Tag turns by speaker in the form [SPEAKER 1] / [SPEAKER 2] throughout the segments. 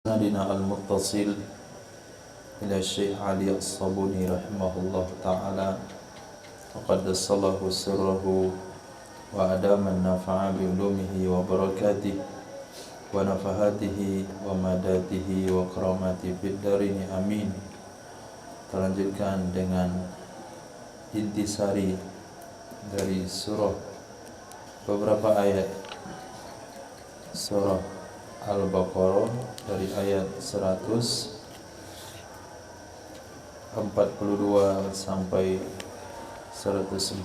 [SPEAKER 1] Sanadina al-muttasil ila Syekh Ali As-Sabuni rahimahullah ta'ala wa qaddasallahu sirrahu wa adaman nafa'a bi ulumihi wa barakatihi wa nafahatihi wa madatihi wa karamati fid darini amin. Terlanjutkan dengan intisari dari surah, beberapa ayat surah Al-Baqarah dari ayat 142 sampai 145.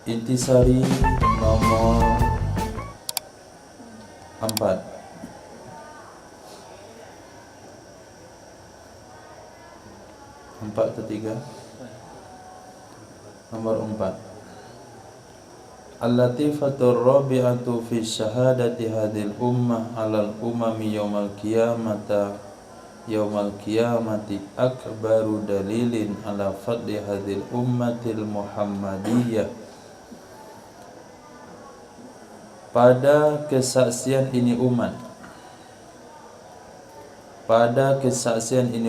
[SPEAKER 1] Intisari nomor 4. Nomor 4. Al-latifatur rabi'atu fi syahadati hadhil ummah 'alal umami yaumal qiyamati akbaru dalilin 'ala fadli hadhil ummatil muhammadiyah. Pada kesaksian ini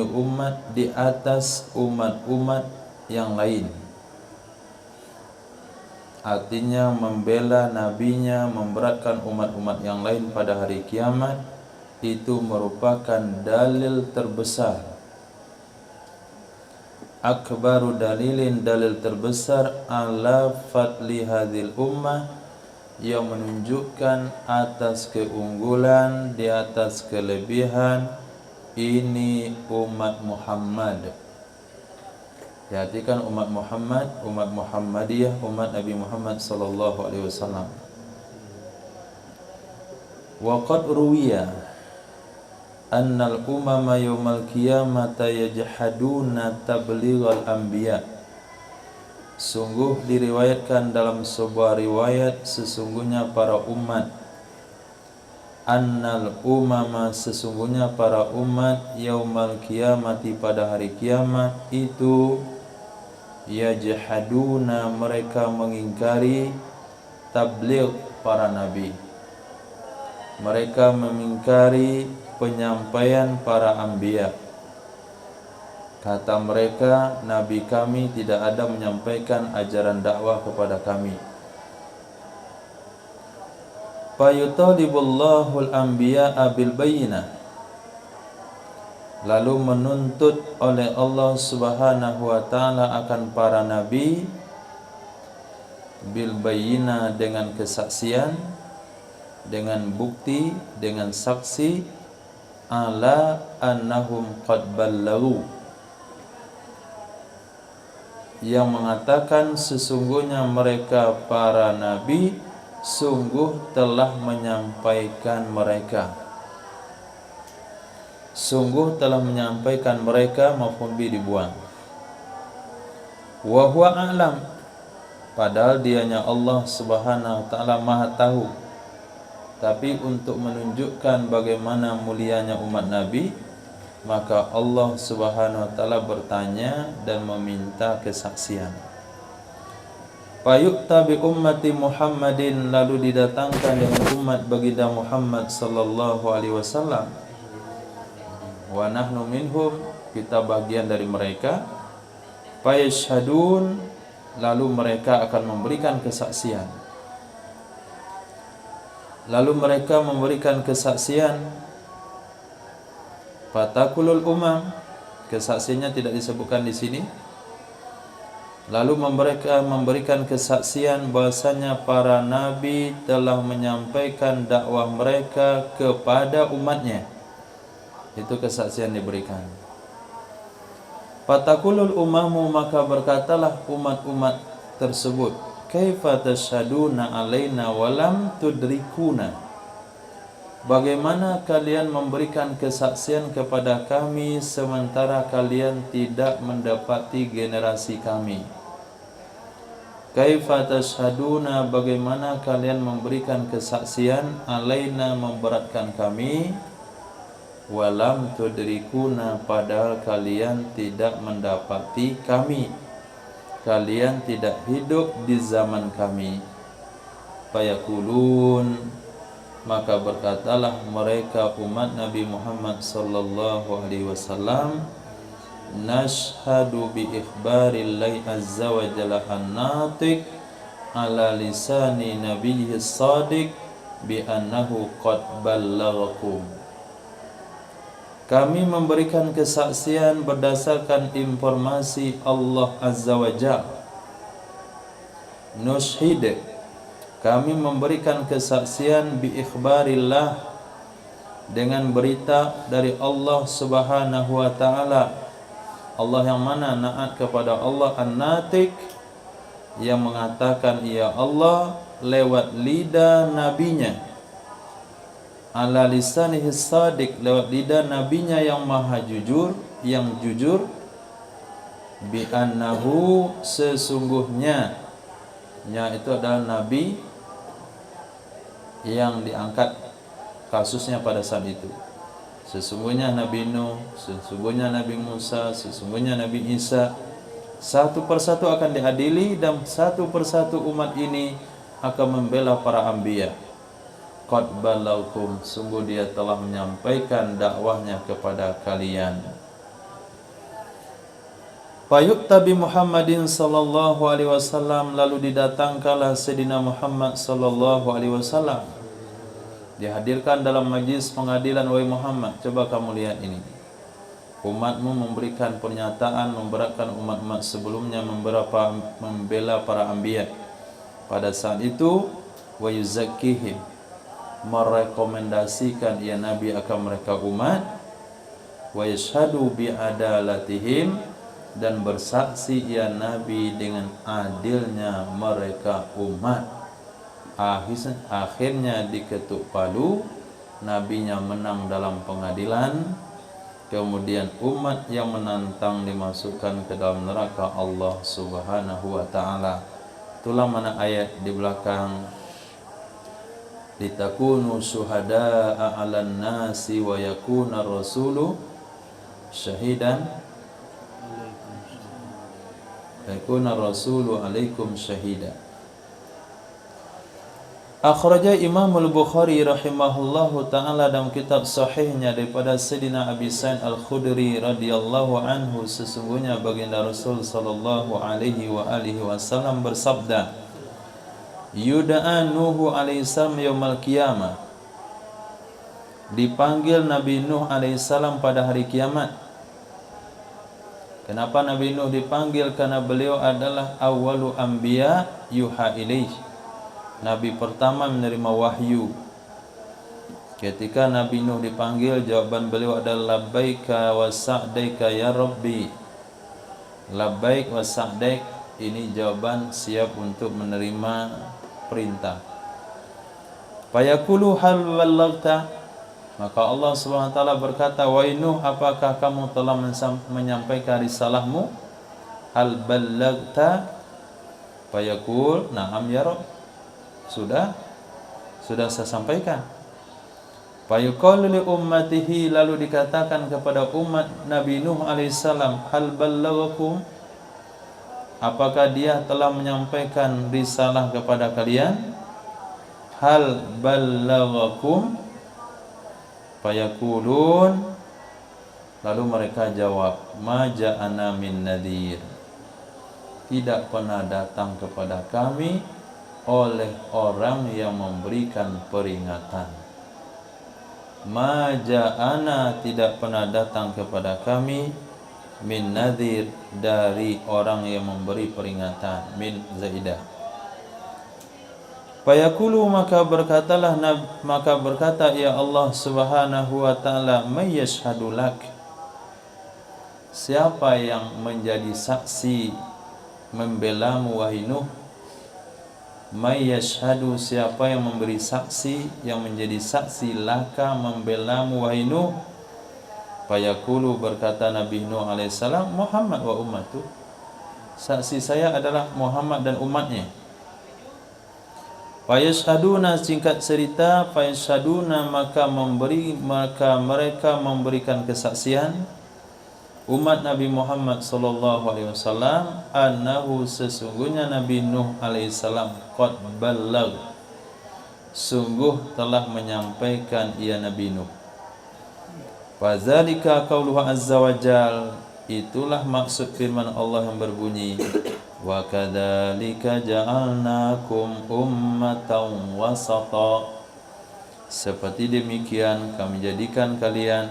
[SPEAKER 1] umat di atas umat-umat yang lain, artinya membela nabinya, memberatkan umat-umat yang lain pada hari kiamat, itu merupakan dalil terbesar. Akbaru dalilin, dalil terbesar, ala fadli hadhil ummah, yang menunjukkan atas keunggulan, di atas kelebihan ini umat Muhammad. Perhatikan, umat Muhammad, umat Muhammadiyah, umat Nabi Muhammad sallallahu alaihi wasallam. Wa qad ruwiya annal umama yaumal qiyamata yajhaduna tablighal anbiya. Sungguh diriwayatkan dalam sebuah riwayat, sesungguhnya para umat, annal umama, sesungguhnya para umat, yaumal qiyamati, pada hari kiamat itu, yajhaduna, mereka mengingkari tabligh para nabi, mereka mengingkari penyampaian para anbiya. Kata mereka, nabi kami tidak ada menyampaikan ajaran dakwah kepada kami. Fayutalibullahu al-anbiya'a bil bayyinah, lalu menuntut oleh Allah Subhanahu wa taala akan para nabi, bil bayyinah, dengan kesaksian, dengan bukti, dengan saksi, ala annahum qad ballaghu, yang mengatakan sesungguhnya mereka para nabi sungguh telah menyampaikan mereka. Sungguh telah menyampaikan mereka, mafhum bi dibuang. Wa huwa a'lam, padahal dianya Allah Subhanahu wa taala Maha tahu. Tapi untuk menunjukkan bagaimana mulianya umat Nabi, maka Allah Subhanahu wa taala bertanya dan meminta kesaksian. Fayu'ta bi ummati Muhammadin, lalu didatangkan dengan umat baginda Muhammad sallallahu alaihi wasallam. Wa nahnu minhum, kita bagian dari mereka. Fayashhadun, lalu mereka akan memberikan kesaksian. Fatakulul umam, kesaksiannya tidak disebutkan di sini. Lalu mereka memberikan kesaksian bahasanya para nabi telah menyampaikan dakwah mereka kepada umatnya. Itu kesaksian diberikan. Fatakulul umamu, maka berkatalah umat-umat tersebut, kaifa tashhaduna alaina walam tudrikuna, bagaimana kalian memberikan kesaksian kepada kami sementara kalian tidak mendapati generasi kami. Kaifa tashhaduna, bagaimana kalian memberikan kesaksian, alaina, memberatkan kami, walam tudrikuna, padahal kalian tidak mendapati kami, kalian tidak hidup di zaman kami. Fayaqulun, maka berkatalah mereka umat Nabi Muhammad sallallahu alaihi wasallam, nashhadu bi ikhbarillahi azza wa jalla an-natiq ala lisani nabiyhi shadiq bi annahu qad ballaghakum. Kami memberikan kesaksian berdasarkan informasi Allah azza wa jalla. Nushhid, kami memberikan kesaksian bi ikhbarillah, dengan berita dari Allah subhanahu wa ta'ala. Allah yang mana? Naat kepada Allah, an-natiq, yang mengatakan ya Allah lewat lidah nabinya, ala lisanihi shadiq, lewat lidah nabinya yang maha jujur, yang jujur, bi annahu, sesungguhnya, nya itu adalah nabi yang diangkat kasusnya pada saat itu. Sesungguhnya Nabi Nuh, sesungguhnya Nabi Musa, sesungguhnya Nabi Isa, satu persatu akan diadili dan satu persatu umat ini akan membela para anbiya. Qad balaukum, sungguh dia telah menyampaikan dakwahnya kepada kalian. Fayu'ta bi Muhammadin sallallahu alaihi wasallam, lalu didatangkanlah Sayyidina Muhammad sallallahu alaihi wasallam, dihadirkan dalam majlis pengadilan. Wahai Muhammad, coba kamu lihat ini, umatmu memberikan pernyataan memberatkan umat-umat sebelumnya membela para anbiya. Pada saat itu wa yuzakkihim, merekomendasikan ya Nabi akan mereka umat, wa yashhadu bi adalatihim, dan bersaksi ya Nabi dengan adilnya mereka umat. Akhirnya diketuk palu, nabinya menang dalam pengadilan, kemudian umat yang menantang dimasukkan ke dalam neraka Allah subhanahu wa ta'ala. Itulah mana ayat di belakang, litakunu syuhada'a 'alan nasi wa yakuna rasulu syahidan, yakuna rasulu 'alaikum syahida. Akhraja Imam Al-Bukhari rahimahullahu ta'ala dalam kitab sahihnya daripada Sayyidina Abi Sa'id Al-Khudri radhiyallahu anhu, sesungguhnya baginda Rasul sallallahu alaihi wa alihi wasallam bersabda, yud'a Nuhu alaihi salam yaumal qiyamah, dipanggil Nabi Nuh alaihi salam pada hari kiamat. Kenapa Nabi Nuh dipanggil? Karena beliau adalah awwalu anbiya yuha ilaih, nabi pertama menerima wahyu. Ketika Nabi Nuh dipanggil, jawaban beliau adalah labbaika wa sa'daika ya Rabbi. Labbaik wa sa'daik, ini jawaban siap untuk menerima perintah. Fayaqulu hal ballaghta, maka Allah Subhanahu wa taala berkata, wahai Nuh, apakah kamu telah menyampaikan risalahmu? Hal ballaghta? Fayaqul na'am ya Rabb, sudah saya sampaikan. Fayuqalu li ummatihi, lalu dikatakan kepada umat Nabi Nuh alaihissalam, hal ballaghakum, apakah dia telah menyampaikan risalah kepada kalian? Hal ballaghakum? Fayaqulun, lalu mereka jawab, ma ja'ana min nadhir, tidak pernah datang kepada kami oleh orang yang memberikan peringatan. Ma ja'ana, tidak pernah datang kepada kami, min nadhir, dari orang yang memberi peringatan, min zaidah. Fayaqulu, maka berkata ya Allah subhanahu wa ta'ala, may yashhadu lak, siapa yang menjadi saksi membelamu wahai Nuh? May yashhadu, siapa yang memberi saksi, yang menjadi saksi laka, membelamu wahai Nuh? Fayaqulu, berkata Nabi Nuh alaihissalam, Muhammad wa ummatu, saksi saya adalah Muhammad dan umatnya. Fayashhaduna, singkat cerita, fayashhaduna, maka mereka memberikan kesaksian, umat Nabi Muhammad sallallahu alaihi wasallam, annahu, sesungguhnya Nabi Nuh alaihi salam, qad balagh, sungguh telah menyampaikan ia Nabi Nuh. Fadzalika qauluhu azza wa jal, itulah maksud firman Allah yang berbunyi, wa kadzalika ja'alnakum ummatan wasata, seperti demikian kami jadikan kalian,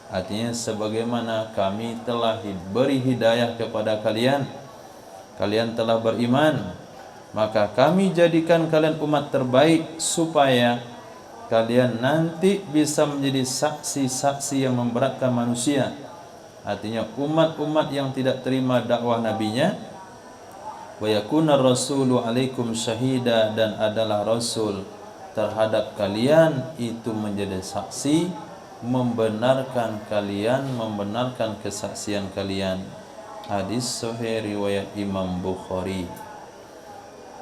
[SPEAKER 1] artinya sebagaimana kami telah beri hidayah kepada kalian, kalian telah beriman, maka kami jadikan kalian umat terbaik supaya kalian nanti bisa menjadi saksi-saksi yang memberatkan manusia. Artinya umat-umat yang tidak terima dakwah nabinya, wa yakuna rasulu alaikum syahida, dan adalah rasul terhadap kalian itu menjadi saksi, membenarkan kalian, membenarkan kesaksian kalian. Hadis sahih riwayat Imam Bukhari.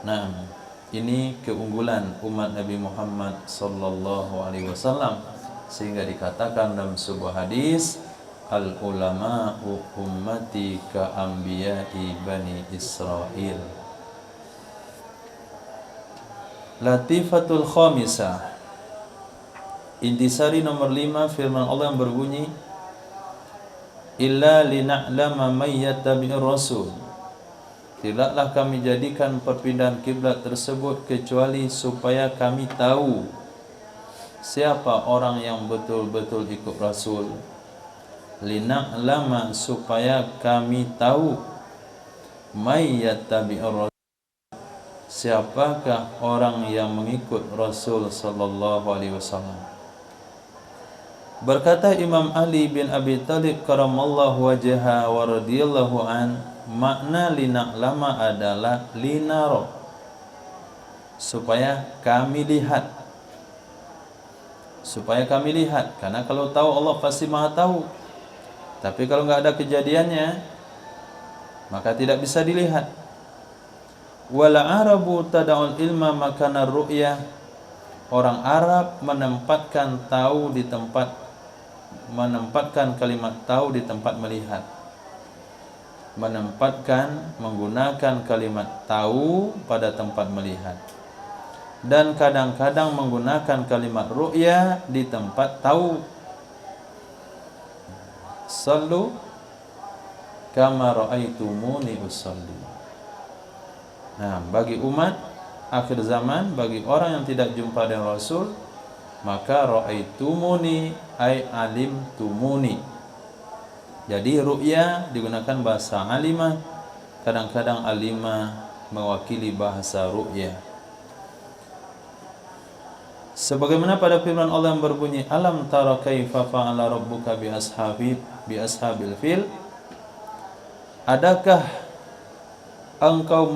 [SPEAKER 1] Nah, ini keunggulan umat Nabi Muhammad sallallahu alaihi wasallam, sehingga dikatakan dalam sebuah hadis, al ulama'u ummati ka anbiya'i bani Israil. Latifatul khamisah, intisari nomor 5, firman Allah yang berbunyi, illa lina'lama may yattabi'ir rasul, tidaklah kami jadikan perpindahan kiblat tersebut kecuali supaya kami tahu siapa orang yang betul-betul ikut Rasul. Lina'lama, supaya kami tahu, may yattabi'ur rasul, siapakah orang yang mengikut Rasul sallallahu alaihi wasallam. Berkata Imam Ali bin Abi Thalib karamallahu wajhahu wa radhiyallahu an, makna lina'lama adalah linaro, supaya kami lihat. Supaya kami lihat, karena kalau tahu Allah pasti maha tahu. Tapi kalau nggak ada kejadiannya, maka tidak bisa dilihat. Wala arabu tada'ul ilma makana ru'yah, orang Arab menempatkan kalimat tahu di tempat melihat, menggunakan kalimat tahu pada tempat melihat, dan kadang-kadang menggunakan kalimat ru'ya di tempat tahu. Sallu kama ra'aitumuni usalli. Nah, bagi umat akhir zaman, bagi orang yang tidak jumpa dengan Rasul, maka ra'aitumuni ay alimtumuni. Jadi ru'ya digunakan bahasa alimah, kadang-kadang alimah mewakili bahasa ru'ya. Sebagaimana pada firman Allah yang berbunyi, alam tara kaifa fa'ala rabbuka bi ashabil fil, adakah engkau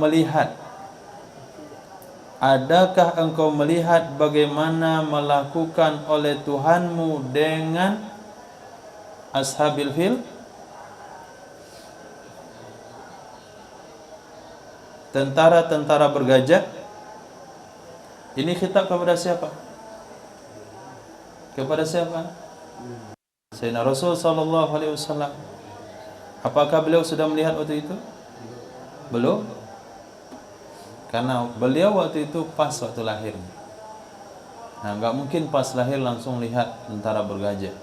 [SPEAKER 1] melihat bagaimana melakukan oleh Tuhanmu dengan ashabil fil, tentara-tentara bergajah? Ini khitab kepada siapa? Kepada siapa? Sayyidina Rasul sallallahu alaihi wasallam. Apakah beliau sudah melihat waktu itu? Belum. Karena beliau waktu itu pas waktu lahir. Nah, enggak mungkin pas lahir langsung lihat tentara bergajah.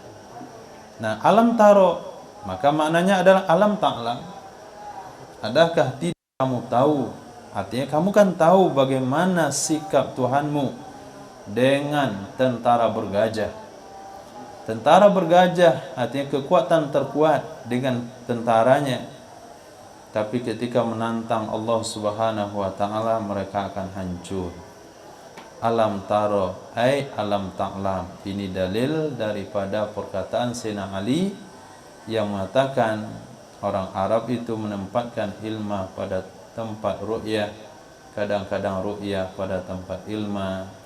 [SPEAKER 1] Nah, alam taro, maka maknanya adalah alam ta'lam. Adakah tidak kamu tahu? Artinya kamu kan tahu bagaimana sikap Tuhanmu dengan tentara bergajah. Tentara bergajah artinya kekuatan terkuat dengan tentaranya. Tapi ketika menantang Allah Subhanahu wa taala, mereka akan hancur. Alam taro ay alam ta'lam. Ini dalil daripada perkataan Sayyidina Ali yang mengatakan orang Arab itu menempatkan ilmah pada tempat ru'yah, kadang-kadang ru'yah pada tempat ilmah.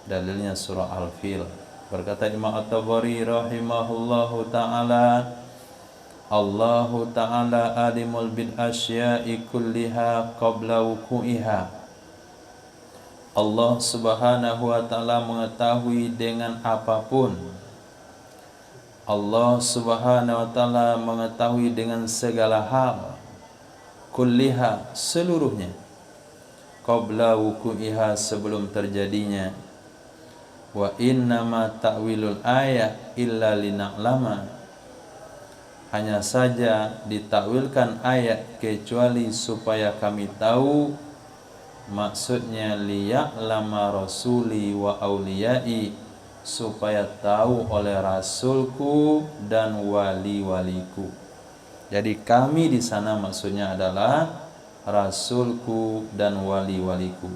[SPEAKER 1] Dalilnya surah Al-Fil. Berkata Imam At-Tabari rahimahullahu ta'ala, Allahu ta'ala alimul bil asya'i kulliha qabla wuku'iha. Allah Subhanahu wa ta'ala mengetahui dengan apapun. Allah Subhanahu wa ta'ala mengetahui dengan segala hal. Kulliha, seluruhnya. Qabla wuku'iha, sebelum terjadinya. Wa innama ta'wilul ayat illa lina'lama, hanya saja ditakwilkan ayat kecuali supaya kami tahu, maksudnya liya'lama rasuli wa auliyai, supaya tahu oleh rasulku dan wali-waliku. Jadi kami di sana maksudnya adalah rasulku dan wali-waliku.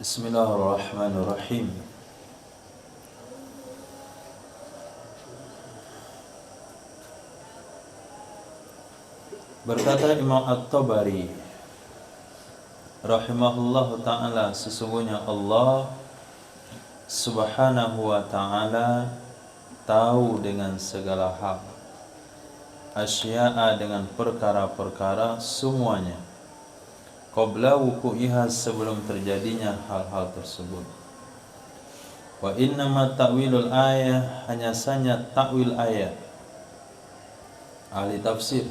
[SPEAKER 1] Bismillahirrahmanirrahim. Berkata Imam At-Tabari rahimahullahu ta'ala, sesungguhnya Allah subhanahu wa ta'ala tahu dengan segala hal, asya'a dengan perkara-perkara semuanya, qabla wuku'iha sebelum terjadinya hal-hal tersebut. Wa innama ta'wilul ayah, hanya saja ta'wil ayat. Ahli tafsir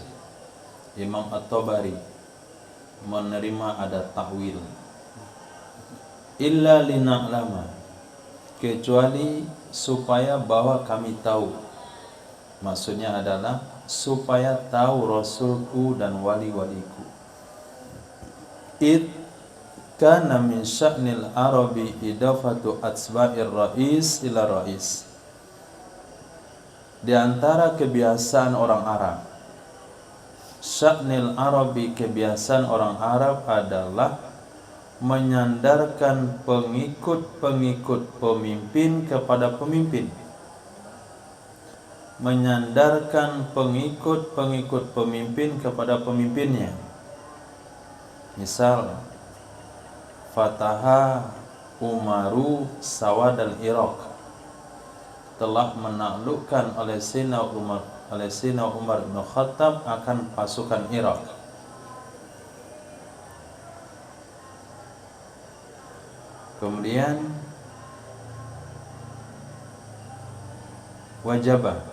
[SPEAKER 1] Imam At-Tabari menerima ada ta'wil illa lina'lama, kecuali supaya bahwa kami tahu, maksudnya adalah supaya tahu rasulku dan wali-waliku. Id kana min sya'nil arabi idafatu atsba'ir rais ila rais. Di antara kebiasaan orang Arab, sya'nil arabi, kebiasaan orang Arab adalah menyandarkan pengikut-pengikut pemimpin kepada pemimpin. Menyandarkan pengikut-pengikut pemimpin kepada pemimpinnya. Misal, Fataha Umaru Sawad al-Iraq, telah menaklukkan oleh Sayyidina Umar bin Khattab akan pasukan Irak. Kemudian wajaba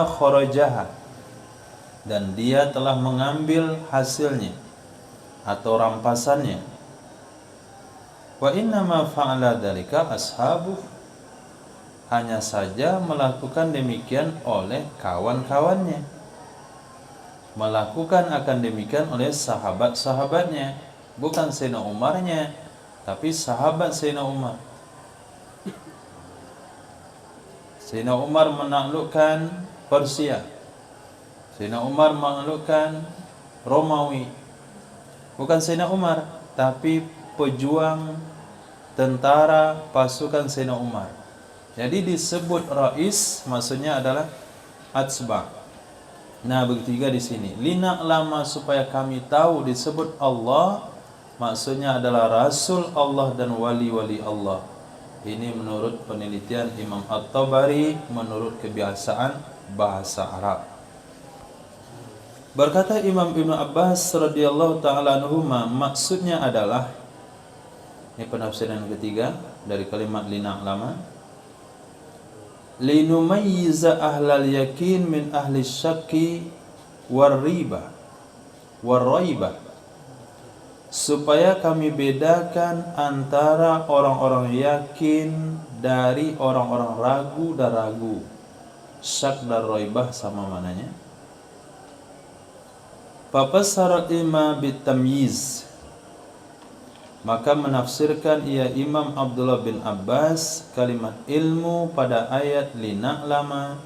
[SPEAKER 1] kharajaha, dan dia telah mengambil hasilnya atau rampasannya. Wa innama fa'ala dzalika ashabu, hanya saja melakukan demikian oleh kawan-kawannya, melakukan akan demikian oleh sahabat-sahabatnya, bukan Sayyidina Umarnya, tapi sahabat Sayyidina Umar. Sayyidina Umar menaklukkan Persia, Sayyidina Umar menaklukkan Romawi, bukan Sayyidina Umar, tapi pejuang tentara pasukan Sayyidina Umar. Jadi disebut rais, maksudnya adalah atsba. Nah, begitu juga di sini. Lina lama, supaya kami tahu, disebut Allah, maksudnya adalah Rasul Allah dan wali-wali Allah. Ini menurut penelitian Imam At-Tabari, menurut kebiasaan bahasa Arab. Berkata Imam Ibnu Abbas radhiyallahu ta'ala anhuma, maksudnya adalah, ini penafsiran ketiga dari kalimat lina lama, linumayyiza ahlal yakin min ahli syakki warriba, supaya kami bedakan antara orang-orang yakin dari orang-orang ragu dan ragu. Syak dan raibah sama mananya. Fafassara ima bitamyiz, maka menafsirkan ia Imam Abdullah bin Abbas kalimat ilmu pada ayat lina lama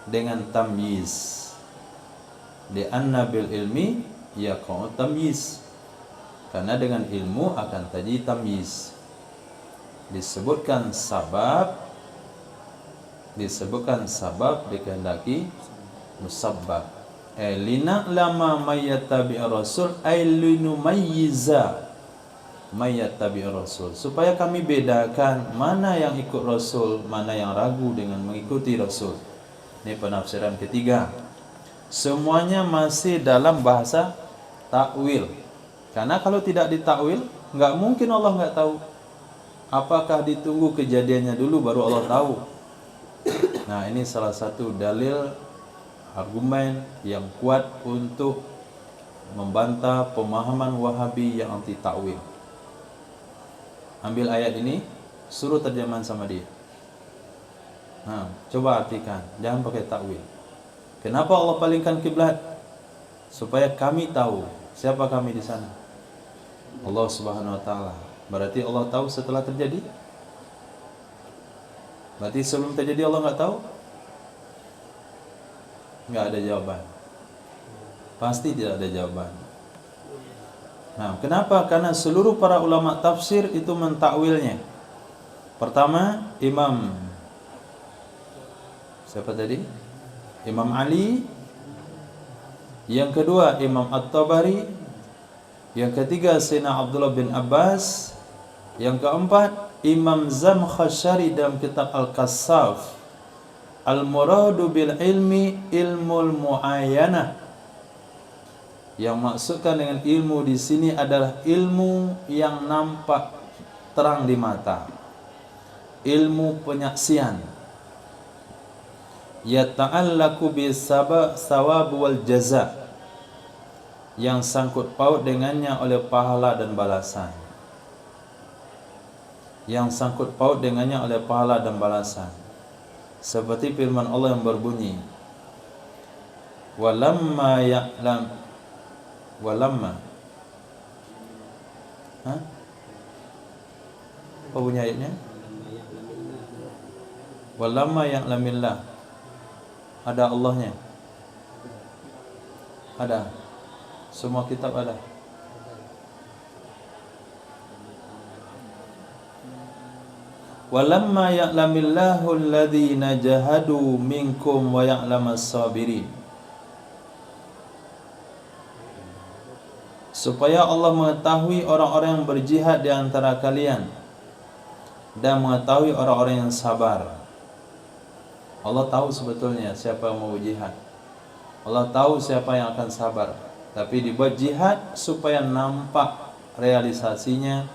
[SPEAKER 1] dengan tamyiz. Di anna bil ilmi yaqa'u tamyiz, karena dengan ilmu akan terjadi tamyiz. Disebutkan sabab dikehendaki musabbab. Lina lama mayyatabi rasul ay linumayyiza mayyatabi rasul, supaya kami bedakan mana yang ikut Rasul, mana yang ragu dengan mengikuti Rasul. Ini penafsiran ketiga. Semuanya masih dalam bahasa takwil, karena kalau tidak ditakwil, nggak mungkin Allah nggak tahu. Apakah ditunggu kejadiannya dulu baru Allah tahu? Nah, ini salah satu dalil argumen yang kuat untuk membantah pemahaman Wahabi yang anti takwil. Ambil ayat ini, suruh terjemahan sama dia. Nah, coba artikan, jangan pakai takwil. Kenapa Allah palingkan kiblat? Supaya kami tahu siapa kami di sana. Allah Subhanahu wa taala. Berarti Allah tahu setelah terjadi? Berarti sebelum terjadi Allah nggak tahu? Nggak ada jawaban. Pasti tidak ada jawaban. Nah, kenapa? Karena seluruh para ulama tafsir itu mentakwilnya. Pertama, siapa tadi? Imam Ali. Yang kedua, Imam At-Tabari. Yang ketiga, Sayyidina Abdullah bin Abbas. Yang keempat, Imam Zamkhashari dalam kitab Al-Kassaf. Al-muradu bil ilmi ilmul muayyanah. Yang maksudkan dengan ilmu di sini adalah ilmu yang nampak terang di mata. Ilmu penyaksian. Yata'allaku bis sawab wal jaza. Yang sangkut paut dengannya oleh pahala dan balasan. Yang sangkut paut dengannya oleh pahala dan balasan. Seperti firman Allah yang berbunyi, walamma apa bunyi ayatnya? Walamma ya'lamillah. Ada Allahnya? Ada. Semua kitab ada. Walamma ya'lamillahu alladhina jahadu minkum wa ya'lamas sabirin. Supaya Allah mengetahui orang-orang yang berjihad di antara kalian dan mengetahui orang-orang yang sabar. Allah tahu sebetulnya siapa yang mau jihad. Allah tahu siapa yang akan sabar. Tapi dibuat jihad supaya nampak realisasinya,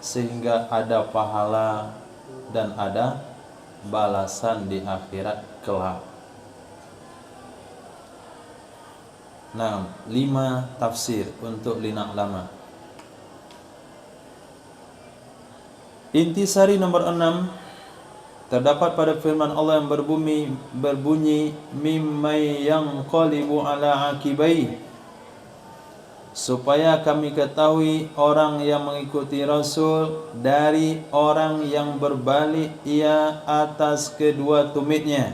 [SPEAKER 1] sehingga ada pahala dan ada balasan di akhirat kelak. Nah, 5 tafsir untuk lina'lama. Intisari nomor 6 terdapat pada firman Allah yang berbunyi mimmay yanqalibu ala akibai. Supaya kami ketahui orang yang mengikuti Rasul dari orang yang berbalik ia atas kedua tumitnya.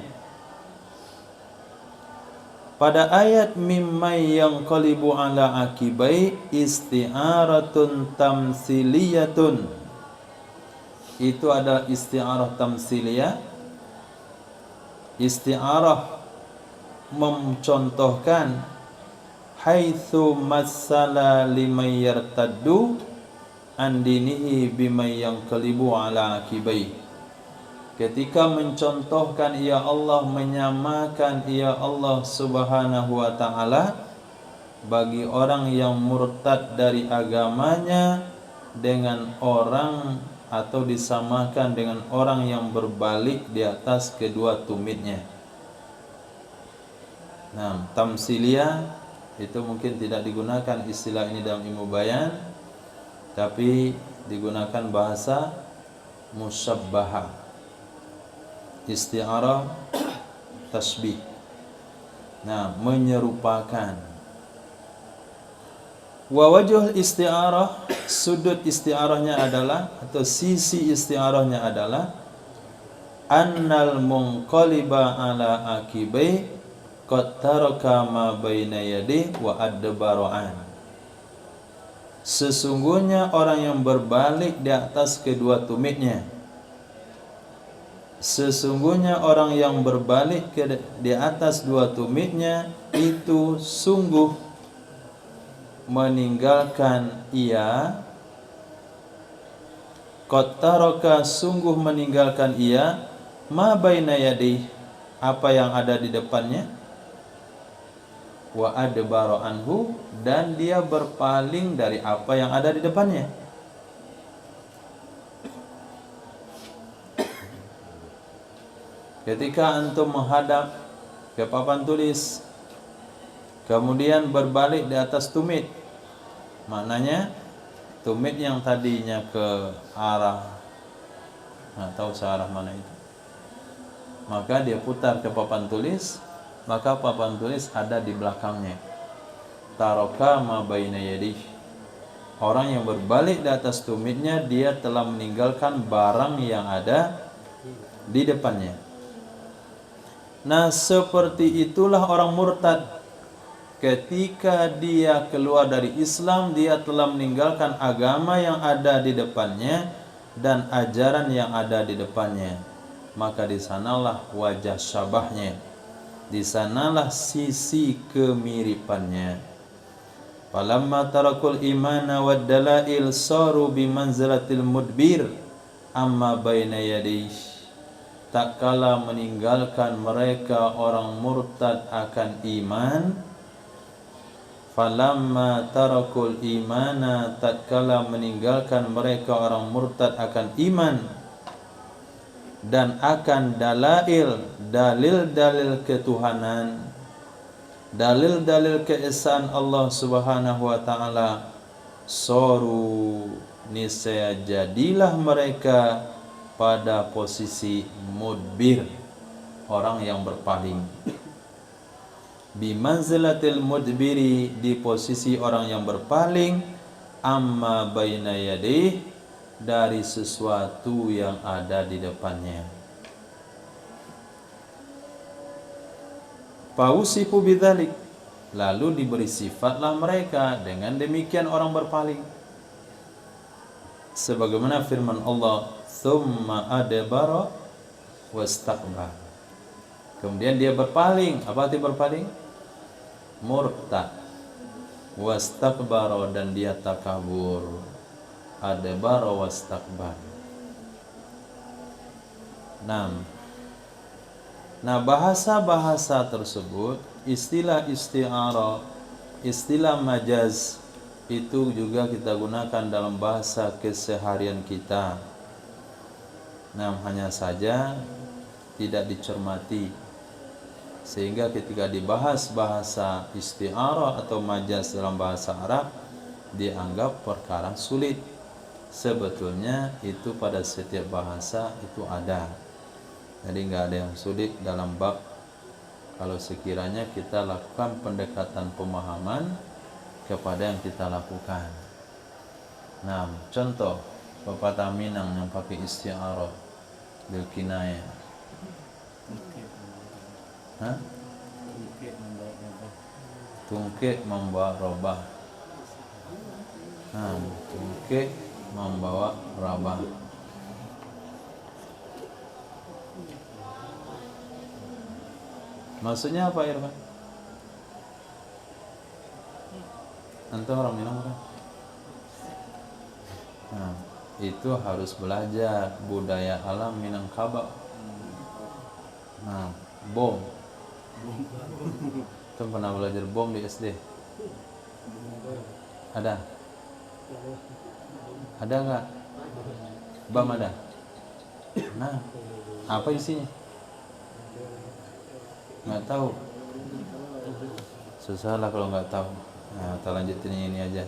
[SPEAKER 1] Pada ayat mimmay yanqalibu ala akibai isti'aratun tamsiliyatun. Itu adalah isti'arah tamsiliyah. Isti'arah mencontohkan haitsu masala liman yartaddu an dinihi bimay yanqalibu ala akibai. Ketika mencontohkan ia Allah, menyamakan ia Allah Subhanahu wa ta'ala bagi orang yang murtad dari agamanya dengan orang, atau disamakan dengan orang yang berbalik di atas kedua tumitnya. Nah, tamsiliyah itu mungkin tidak digunakan istilah ini dalam ilmu bayan, tapi digunakan bahasa musyabbahah, isti'arah tasbih. Nah, menyerupakan. Wa wajhul isti'arah, sudut isti'arahnya adalah, atau sisi isti'arahnya adalah annal munqaliba ala akibai qad taraka ma baina yadihi wa adbara'an. Sesungguhnya orang yang berbalik di atas kedua tumitnya, sesungguhnya orang yang berbalik di atas dua tumitnya itu sungguh meninggalkan ia, qad taraka, sungguh meninggalkan ia, ma baina yadihi, apa yang ada di depannya, wa adbara anhu, dan dia berpaling dari apa yang ada di depannya. Ketika antum menghadap ke papan tulis, kemudian berbalik di atas tumit, maknanya tumit yang tadinya ke arah, nggak tahu searah mana itu, maka dia putar ke papan tulis, maka papan tulis ada di belakangnya. Taraka ma baina yadihi. Orang yang berbalik di atas tumitnya, dia telah meninggalkan barang yang ada di depannya. Nah, seperti itulah orang murtad. Ketika dia keluar dari Islam, dia telah meninggalkan agama yang ada di depannya dan ajaran yang ada di depannya. Maka di sanalah wajah syabahnya, di sanalah sisi kemiripannya. Falamma tarakul imana wad dalail saru bimanzilatil mudbir amma baina yadayhi. Tak kala meninggalkan mereka orang murtad akan iman, falamma tarakul imana, tak kala meninggalkan mereka orang murtad akan iman dan akan dalail, dalil-dalil ketuhanan, dalil-dalil keesaan Allah Subhanahu wa taala, soru, niscaya jadilah mereka pada posisi mudbir, orang yang berpaling. Bimanzilatil mudbiri, di posisi orang yang berpaling, amma baina yadih, dari sesuatu yang ada di depannya. Fausifu bidzalik, lalu diberi sifatlah mereka dengan demikian orang berpaling. Sebagaimana firman Allah, tsumma adbara wastakbar. Kemudian dia berpaling. Apa arti berpaling? Murtad. Wastakbara, dan dia takabur. Adbara wastakbar. Nah, bahasa-bahasa tersebut, istilah isti'arah, istilah majaz, itu juga kita gunakan dalam bahasa keseharian kita. Nah, hanya saja tidak dicermati, sehingga ketika dibahas bahasa isti'arah atau majaz dalam bahasa Arab, dianggap perkara sulit. Sebetulnya itu pada setiap bahasa itu ada. Jadi nggak ada yang sulit dalam bab kalau sekiranya kita lakukan pendekatan pemahaman kepada yang kita lakukan. Nah, contoh pepatah Minang yang pakai isti'arah bil kinayah. Tungkek membawa robah. Tungkek membawa rabah. Maksudnya apa, Irfan? Antum orang Minang kan? Nah, itu harus belajar budaya alam Minangkabau. Nah, bom. Antum pernah belajar bom di SD? Ada? Ada nggak? Bam ada? Nah, apa isinya? Nggak tahu. Susah lah kalau nggak tahu. Nah, kita lanjutin ini aja.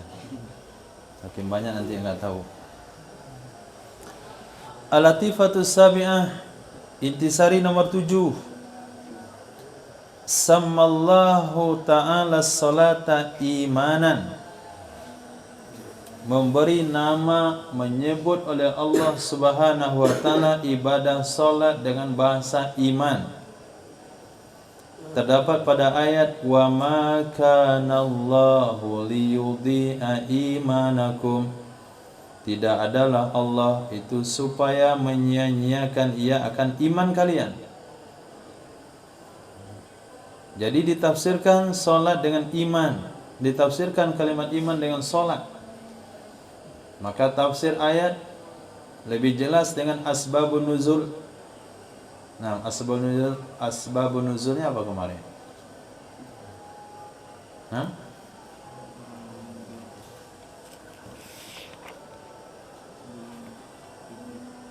[SPEAKER 1] Saking banyak nanti nggak tahu. Al-Latifatus Sabi'ah, intisari nomor 7. Sammallahu ta'ala salata imanan. Memberi nama, menyebut oleh Allah Subhanahu wa taala ibadah salat dengan bahasa iman. Terdapat pada ayat wa ma kana Allahu liyudhi'a imanakum. Tidak adalah Allah itu supaya menyia-nyiakan ia akan iman kalian. Jadi ditafsirkan salat dengan iman, ditafsirkan kalimat iman dengan salat. Maka tafsir ayat lebih jelas dengan asbabun nuzul. Nah, asbabun nuzulnya apa kemarin?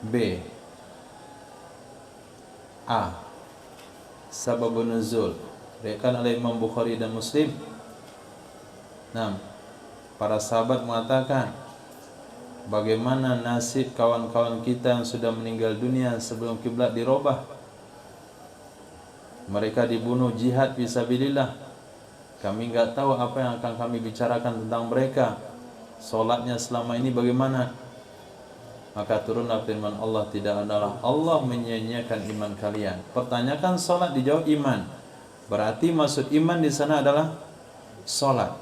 [SPEAKER 1] B. A. sababun nuzul, diriwayatkan oleh Imam Bukhari dan Muslim. Nah, para sahabat mengatakan, bagaimana nasib kawan-kawan kita yang sudah meninggal dunia sebelum kiblat dirubah? Mereka dibunuh jihad fisabilillah. Kami enggak tahu apa yang akan kami bicarakan tentang mereka. Solatnya selama ini bagaimana? Maka turunlah firman Allah, tidak adalah Allah menyia-nyiakan iman kalian. Pertanyakan solat, dijawab iman. Berarti maksud iman di sana adalah solat.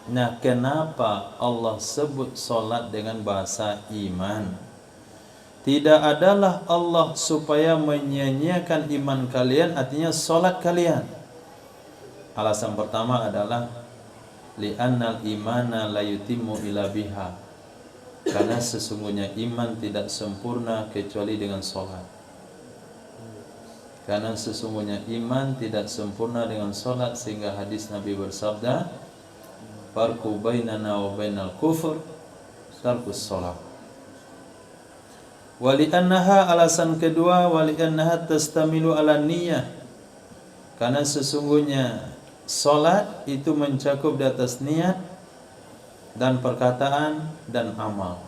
[SPEAKER 1] Nah, kenapa Allah sebut solat dengan bahasa iman? Tidak adalah Allah supaya menyia-nyiakan iman kalian, artinya solat kalian. Alasan pertama adalah li'annal imana la yutimmu illa biha, karena sesungguhnya iman tidak sempurna kecuali dengan solat. Karena sesungguhnya iman tidak sempurna dengan solat, sehingga hadis Nabi bersabda, farqu bainana wa bainal kufur tarkus solat. Wali'annaha, alasan kedua, wali'annaha tastamilu ala niyah, karena sesungguhnya solat itu mencakup di atas niat dan perkataan dan amal.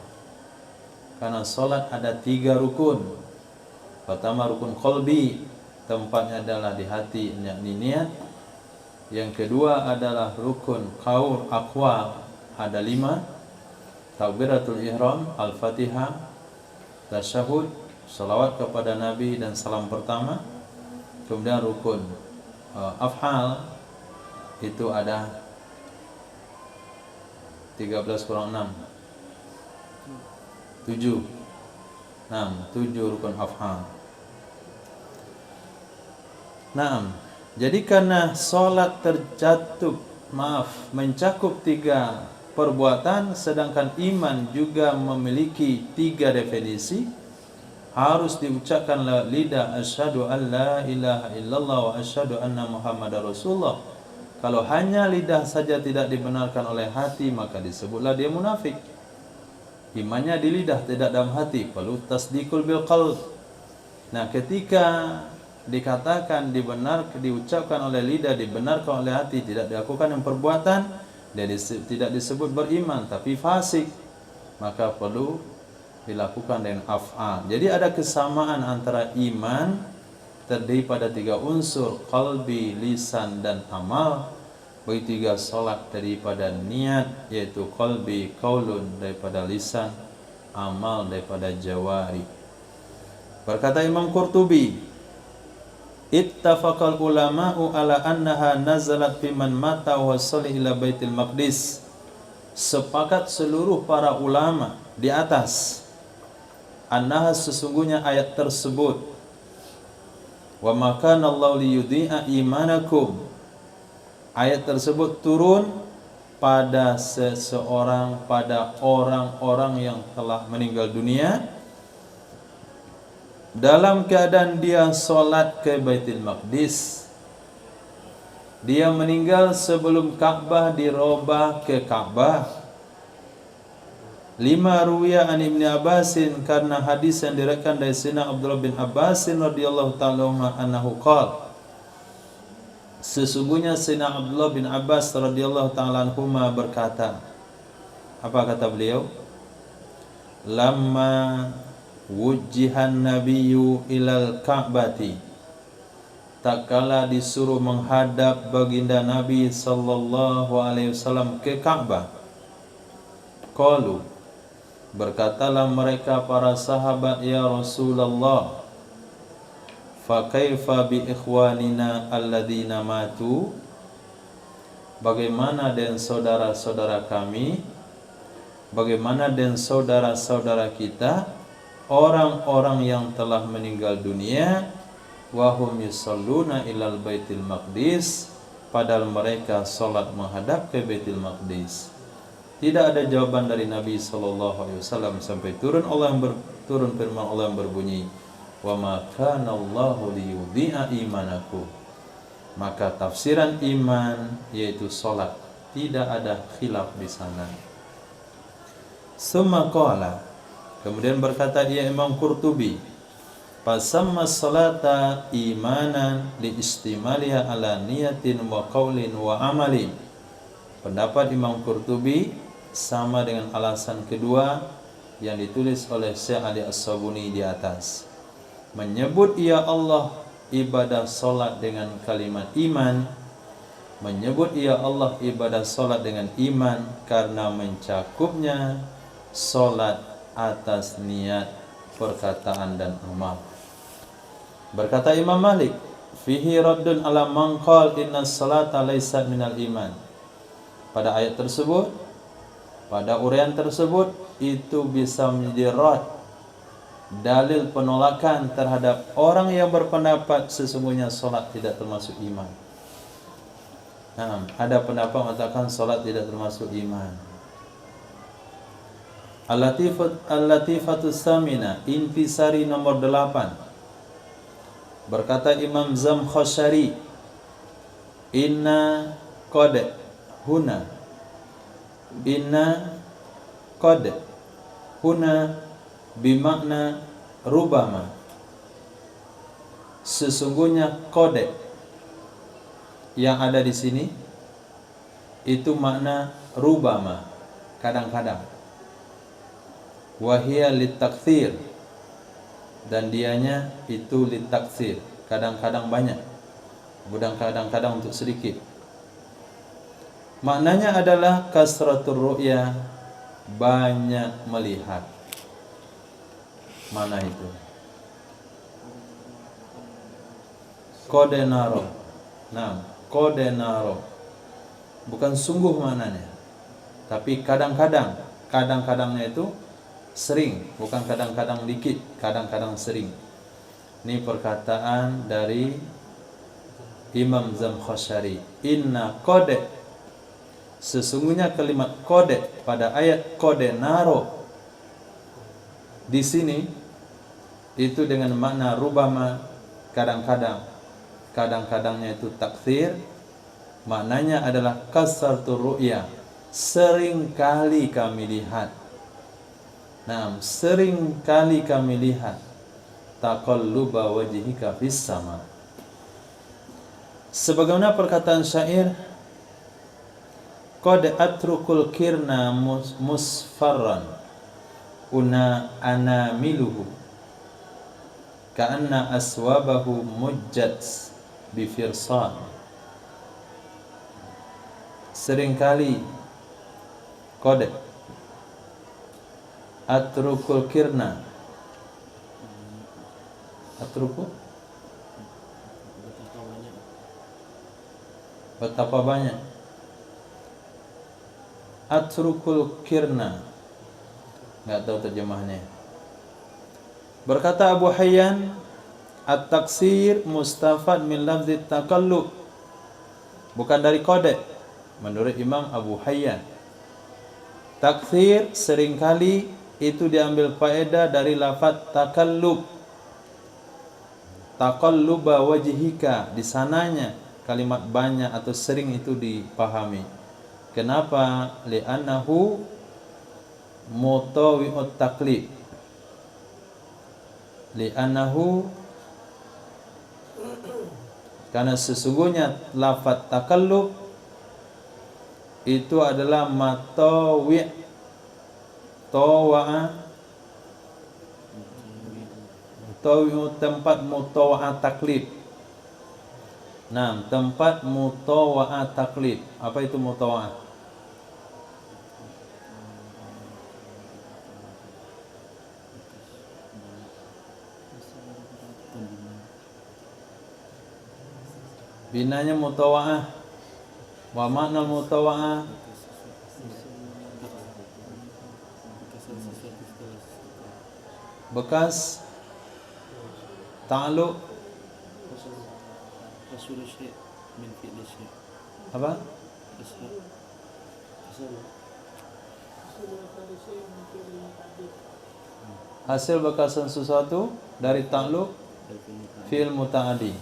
[SPEAKER 1] Karena solat ada 3 rukun. Pertama rukun qalbi, tempatnya adalah di hati, yakni niat. Yang kedua adalah rukun qaul aqwal, ada 5. Takbiratul ihram, al-fatihah, tasyahud, salawat kepada Nabi dan salam pertama. Kemudian rukun af'al itu ada 13 kurang 6 7 rukun af'al. Jadi karena solat mencakup 3 perbuatan, sedangkan iman juga memiliki 3 definisi, harus diucapkan lidah asyhadu an la ilaha illallah wa asyhadu anna muhammadar rasulullah. Kalau hanya lidah saja tidak dibenarkan oleh hati, maka disebutlah dia munafik. Imannya di lidah, tidak dalam hati. Perlu tasdiqul bil qalb. Nah, ketika dikatakan diucapkan oleh lidah, dibenarkan oleh hati, tidak dilakukan yang perbuatan, dia tidak disebut beriman, tapi fasik. Maka perlu dilakukan dengan af'al. Jadi ada kesamaan antara iman terdiri pada 3 unsur, qalbi, lisan, dan amal. Begitu juga solat daripada niat, yaitu qalbi, qaulun daripada lisan, amal daripada jawari. Berkata Imam Qurtubi, ittafaqal ulama'u ala annaha nazalat fi man mata wa shalih ila baitil maqdis. Sepakat seluruh para ulama di atas, annaha, sesungguhnya ayat tersebut, wa makana Allah liyudhi'a imanakum, ayat tersebut turun pada seseorang, pada orang-orang yang telah meninggal dunia dalam keadaan dia solat ke Baitul Maqdis. Dia meninggal sebelum Ka'bah dirubah ke Ka'bah. 5 ruwiya an Ibnu Abbasin, karena hadis yang diriwayatkan dari Sayyidina Abdullah bin Abbasin radhiyallahu ta'ala anhu qala, sesungguhnya Sayyidina Abdullah bin Abbas radhiyallahu ta'ala anhuma berkata, apa kata beliau? Lamma wujjihan nabiyyu ilal ka'bati, tak kala disuruh menghadap baginda Nabi sallallahu alaihi wasallam ke Ka'bah, qalu, berkatalah mereka para sahabat, ya Rasulullah, fa kaifa bi ikhwanina alladzina matu, bagaimana dengan saudara-saudara kami, bagaimana dengan saudara-saudara kita, orang-orang yang telah meninggal dunia, wahum yusalluna ilal baitil maqdis, padahal mereka salat menghadap ke Baitul Maqdis. Tidak ada jawaban dari Nabi SAW sampai turun firman Allah yang berbunyi, wa ma kana Allahu liyudhi'a imanakum. Maka tafsiran iman yaitu salat, tidak ada khilaf di sana. Summa qala, kemudian berkata dia Imam Qurtubi, Fasamma salata imanan liistimaliha ala niyatin wa qaulin wa amalin. Pendapat Imam Qurtubi sama dengan alasan kedua yang ditulis oleh Syekh Ali As-Sabuni di atas. Menyebut ya Allah ibadah solat dengan kalimat iman, menyebut ya Allah ibadah solat dengan iman karena mencakupnya solat atas niat, perkataan dan amal. Berkata Imam Malik, fihi raddun ala man qala inna salata laysat minal iman. Pada ayat tersebut, pada uraian tersebut, itu bisa menjadi rad, dalil penolakan terhadap orang yang berpendapat sesungguhnya solat tidak termasuk iman. Nah, ada pendapat mengatakan solat tidak termasuk iman. Al-Latifatus Samina, intisari nomor 8. Berkata Imam Zamkhsyari, inna qad huna bimakna rubama. Sesungguhnya qad yang ada di sini itu makna rubama, kadang-kadang. Wahia litakthir, dan dianya itu litakthir, kadang-kadang banyak, kadang-kadang untuk sedikit. Maknanya adalah kasratur ru'ya, banyak melihat. Mana itu? Kodenaro. Nah, kodenaro bukan sungguh maknanya, tapi kadang-kadang. Kadang-kadangnya itu sering, bukan kadang-kadang dikit, kadang-kadang sering. Ini perkataan dari Imam Zamkhsyari. Inna qad, sesungguhnya kalimat qad pada ayat kodenaro di sini itu dengan makna rubama, kadang-kadang. Kadang-kadangnya itu takthir, maknanya adalah kasratur ru'ya, sering kali kami lihat. Nah, sering kali kami lihat taqalluba wajhika fis sama. Sebagaimana perkataan syair, qad atrukul kirna musfarran una anamiluhu ka'anna aswabahu mujjat bifirsan. Seringkali qad atrukul kirna, atruku betapa banyak, atrukul kirna, enggak tahu terjemahnya. Berkata Abu Hayyan, at-taksir mustafad min lafzi takallub, bukan dari qad. Menurut Imam Abu Hayyan, taksir seringkali itu diambil faedah dari lafaz takallub. Taqalluba wajhika, di sananya kalimat banyak atau sering itu dipahami. Kenapa? Li'annahu mutawi'ut taklid. Li'annahu, karena sesungguhnya lafaz takallub itu adalah matawi' tawa'a, tempat mutawa'ah taklid. Nah, tempat mutawa'ah taklid. Apa itu mutawa'ah? Binanya mutawa'ah. Wa makna mutawa'ah? Bekas ta'alluq apa? Hasil bekasan sesuatu dari ta'alluq fi'il muta'addi.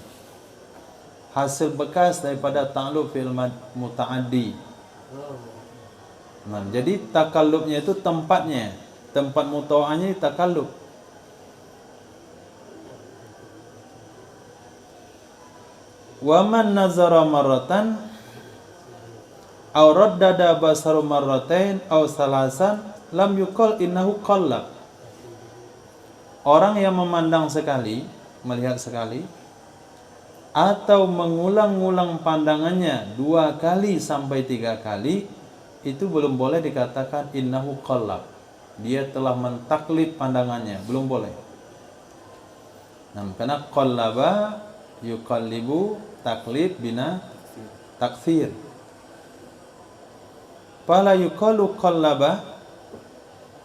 [SPEAKER 1] Hasil bekas daripada ta'alluq fi'il muta'addi. Nah, jadi takallubnya itu tempatnya, tempat mutawa'ahnya takallub. Wa man nazara marratan aw raddada basaru marratain aw salasan lam yuqal innahu qallab. Orang yang memandang sekali, melihat sekali, atau mengulang-ulang pandangannya 2 kali sampai 3 kali, itu belum boleh dikatakan innahu qallab. Dia telah mentaklid pandangannya, belum boleh. Nah, karena qallaba yuqallibu taklid bina takfir. Fala yuqalu qallaba,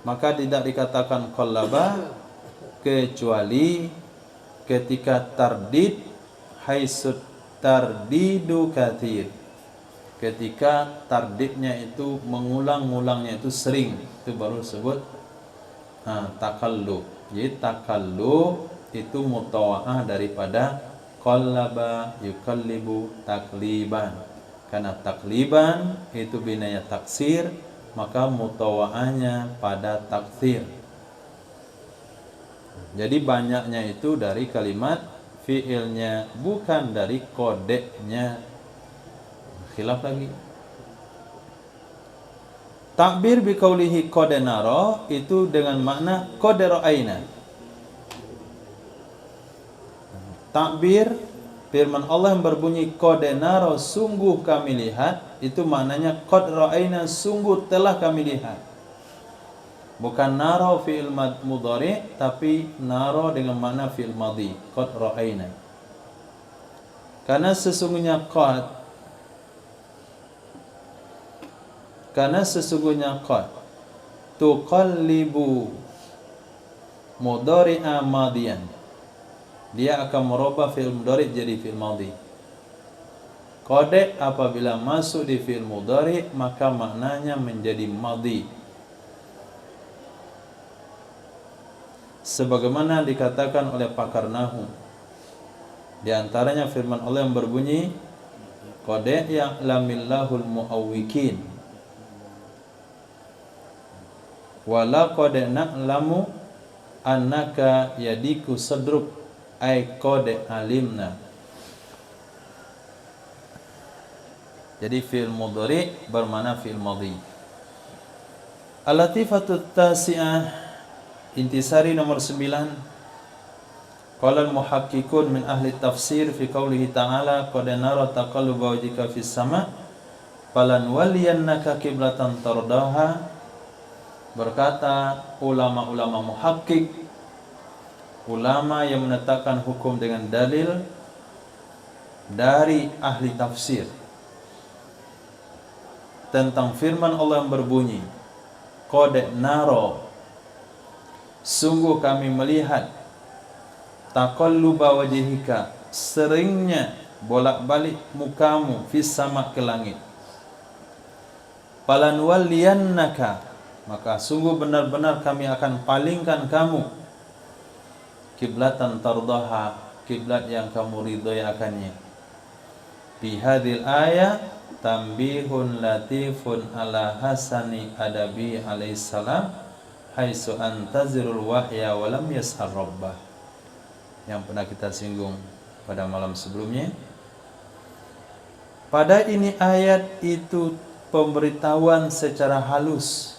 [SPEAKER 1] maka tidak dikatakan qallaba kecuali ketika tardid haisut tardidu kathir, ketika tardidnya itu mengulang-ulangnya itu sering, itu baru disebut takallub. Jadi takallub itu mutawa'ah daripada qallaba yuqallibu takliban. Karena takliban itu binaya taksir, maka mutawa'ahnya pada takfir. Jadi banyaknya itu dari kalimat fiilnya, bukan dari kodenya. Khilaf lagi. Takbir biqaulihi qad nara itu dengan makna qad ra'aina. Takbir firman Allah yang berbunyi qad nara, sungguh kami lihat, itu maknanya qad ra'aina, sungguh telah kami lihat. Bukan naro fi'il mudhari, tapi naro dengan makna fi'il madhi, qad ra'aina. Karena sesungguhnya qad tuqallibu mudhari'a madian, dia akan merubah fi'il mudhari jadi fi'il madhi. Qad apabila masuk di fi'il mudhari, maka maknanya menjadi madhi, sebagaimana dikatakan oleh pakar nahwu. Di antaranya firman Allah yang berbunyi qad ya'lamillahul mu'awwikin wa laqad na'lamu annaka yadiku sadruk, ay qad alimna. Jadi fi'il mudhari bermakna fi'il madhi. Al-latifatut tasi'ah, intisari nomor 9. Qala al-muhaqqiqun min ahli tafsir fi qoulihi ta'ala qad nara taqalluba wajhika fis sama' falan waliyannaka qiblatan tardaha. Berkata ulama-ulama muhaqqiq, ulama yang menetapkan hukum dengan dalil dari ahli tafsir, tentang firman Allah yang berbunyi qad nara, sungguh kami melihat, taqalluba wajhika, seringnya bolak-balik mukamu, fis sama, ke langit. Falanwalliyannaka, maka sungguh benar-benar kami akan palingkan kamu, kiblatan tardaha, kiblat yang kamu ridhoi akannya. Fi hadhil ayat tambihun latifun ala hasani adabi alaihissalam haitsu antazirul wahya wa lam yashar rabbah, yang pernah kita singgung pada malam sebelumnya. Pada ini ayat itu pemberitahuan secara halus,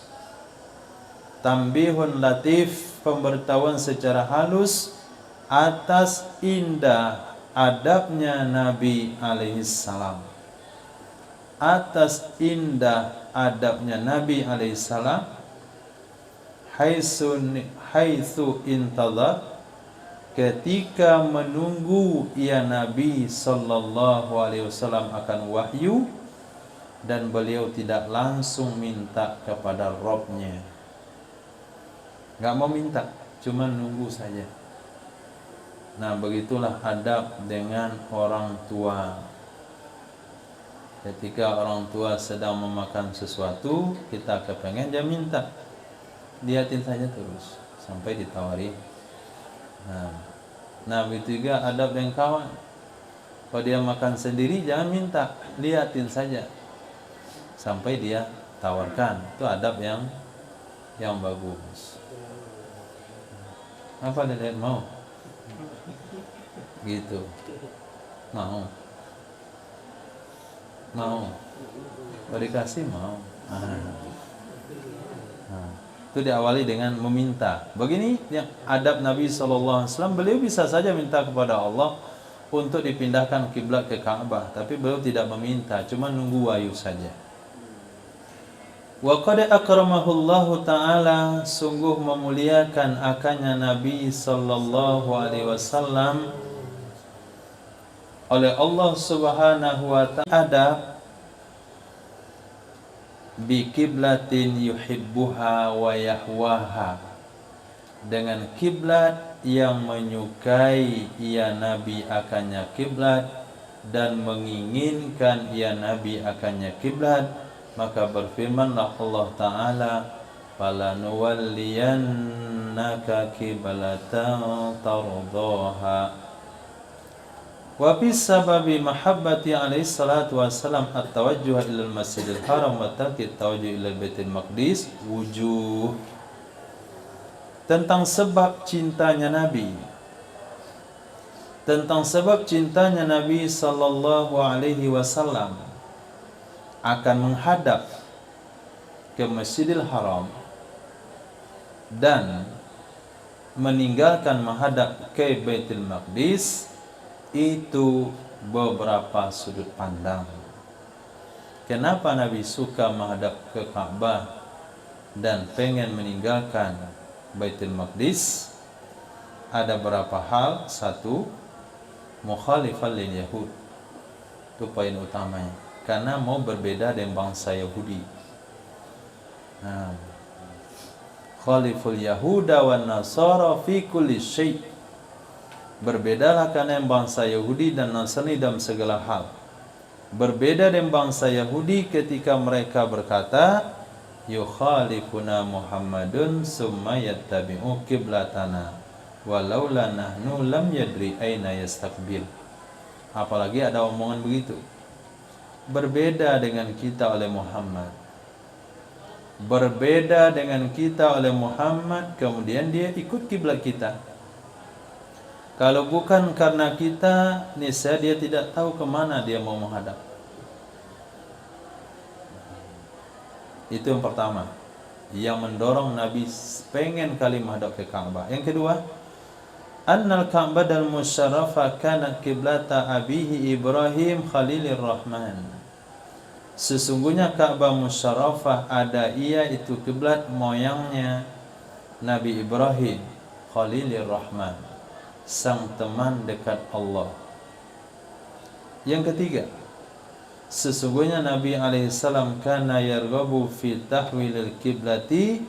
[SPEAKER 1] tambihun latif, pemberitahuan secara halus atas indah adabnya Nabi alaihissalam, atas indah adabnya Nabi alaihissalam, haitsu intadhar, ketika menunggu ia Nabi sallallahu alaihi wasallam akan wahyu, dan beliau tidak langsung minta kepada Rabb-nya. Enggak mau minta, cuma nunggu saja. Nah, begitulah adab dengan orang tua. Ketika orang tua sedang memakan sesuatu, kita kepengen, dia minta, liatin saja terus sampai ditawari. Nah begitu juga adab dengan kawan. Kalau dia makan sendiri, jangan minta, liatin saja sampai dia tawarkan. Itu adab yang bagus. Apa dilihat mau? Gitu. Mau. Mau. Kalau dikasih mau. Itu diawali dengan meminta. Begini yang adab Nabi SAW. Beliau bisa saja minta kepada Allah untuk dipindahkan kiblat ke Ka'bah, tapi beliau tidak meminta, cuma nunggu wahyu saja. Wa qad akramahullahu ta'ala, sungguh memuliakan akannya Nabi sallallahu alaihi wasallam oleh Allah Subhanahu wa ta'ala bi kiblatin yuhibbuha wa yahwaha, dengan kiblat yang menyukai ia Nabi akannya kiblat dan menginginkan ia Nabi akannya kiblat. Maka berfirmanlah Allah Ta'ala, falanuwalliyannaka kiblatan tardaha. Wa bis sababi mahabbati alaihi salatu wassalam at-tawajjuh ila al-masjidil haram wa tarki at-tawajjuh ila al-baitil maqdis wujuh. Tentang sebab cintanya Nabi, tentang sebab cintanya Nabi sallallahu alaihi wasallam akan menghadap ke Masjidil Haram dan meninggalkan menghadap ke Baitul Maqdis, itu beberapa sudut pandang. Kenapa Nabi suka menghadap ke Ka'bah dan pengen meninggalkan Baitul Maqdis? Ada beberapa hal. Satu, mukhalifan lil Yahud. Itu poin utamanya, karena mau berbeda dengan bangsa Yahudi. Khaliful Yahuda wan Nasara fi kulli syai'. Berbedalah kalian bangsa Yahudi dan Nasrani dalam segala hal. Berbeda dengan bangsa Yahudi ketika mereka berkata, yukhalifuna Muhammadun summa yattabi'u qiblatana walaula nahnu lam yadri aina yastaqbil. Apalagi ada omongan begitu. Berbeda dengan kita oleh Muhammad. Berbeda dengan kita oleh Muhammad, kemudian dia ikut kiblat kita. Kalau bukan karena kita, niscaya dia tidak tahu kemana dia mau menghadap. Itu yang pertama, yang mendorong Nabi pengen kali menghadap ke Ka'bah. Yang kedua, annal Ka'bah dal musyarrafah kanat kiblata abihi Ibrahim Khalilur Rahman. Sesungguhnya Ka'bah musyarrafah ada ia itu kiblat moyangnya Nabi Ibrahim Khalilur Rahman, sang teman dekat Allah. Yang ketiga, sesungguhnya Nabi alaihissalam kana yarghabu fi tahwilil kiblati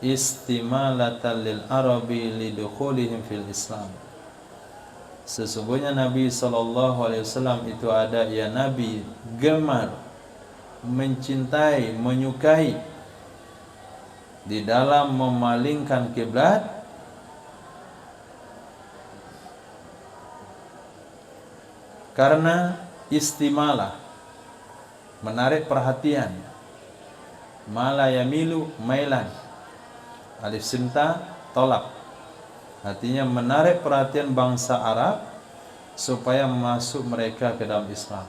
[SPEAKER 1] istimalatan lil arabi lidukhulihim fil Islam. Sesungguhnya Nabi SAW itu ada, ya Nabi gemar, mencintai, menyukai di dalam memalingkan kiblat karena istimalah, menarik perhatian. Mala yamilu mailan, alif sinta tolak, artinya menarik perhatian bangsa Arab supaya masuk mereka ke dalam Islam.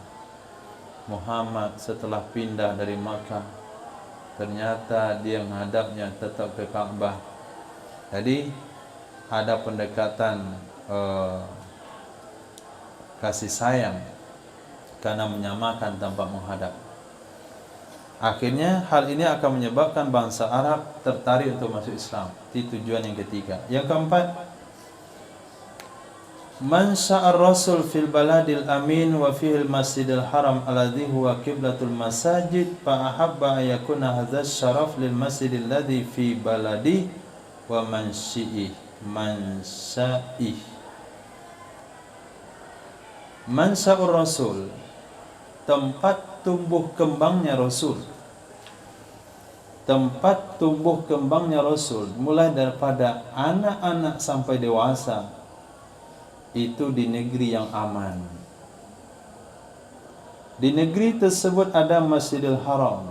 [SPEAKER 1] Muhammad setelah pindah dari Makkah, ternyata dia menghadapnya tetap ke Ka'bah. Jadi ada pendekatan kasih sayang karena menyamakan tempat menghadap. Akhirnya hal ini akan menyebabkan bangsa Arab tertarik untuk masuk Islam. Itu tujuan yang ketiga. Yang keempat, man sya'ar rasul fil baladil amin wa fihil masjidil haram alladhi huwa qiblatul masajid fa ahabba ayakuna hadzal syaraf lil masjidil ladzi fi baladi wa mansyi'ih. Mansa'ur Rasul, tempat tumbuh kembangnya Rasul. Tempat tumbuh kembangnya Rasul, mulai daripada anak-anak sampai dewasa, itu di negeri yang aman. Di negeri tersebut ada Masjidil Haram,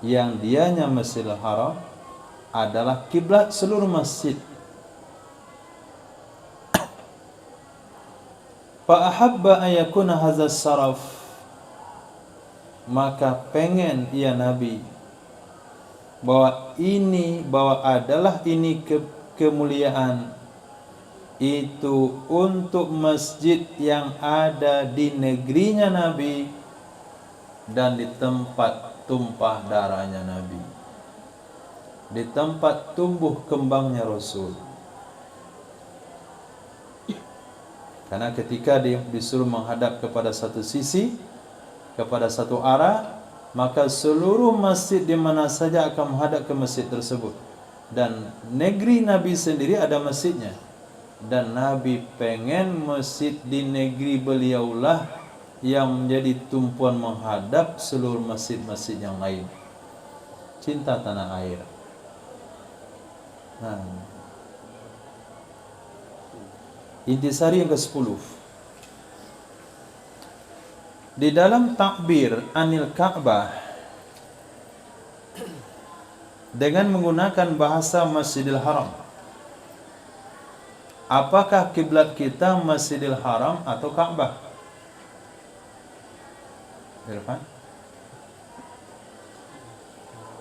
[SPEAKER 1] yang dianya Masjidil Haram adalah kiblat seluruh masjid. Fa ahabba ayakuna hadzal saraf, maka pengen ia Nabi bahwa adalah ini kemuliaan itu untuk masjid yang ada di negerinya Nabi dan di tempat tumpah darahnya Nabi, di tempat tumbuh kembangnya Rasul. Karena ketika disuruh menghadap kepada satu sisi, kepada satu arah, maka seluruh masjid di mana saja akan menghadap ke masjid tersebut. Dan negeri Nabi sendiri ada masjidnya. Dan Nabi pengen masjid di negeri beliaulah yang menjadi tumpuan menghadap seluruh masjid-masjid yang lain. Cinta tanah air. Intisari yang ke-10. Di dalam takbir anil Ka'bah dengan menggunakan bahasa Masjidil Haram, apakah kiblat kita Masjidil Haram atau Ka'bah? Irfan?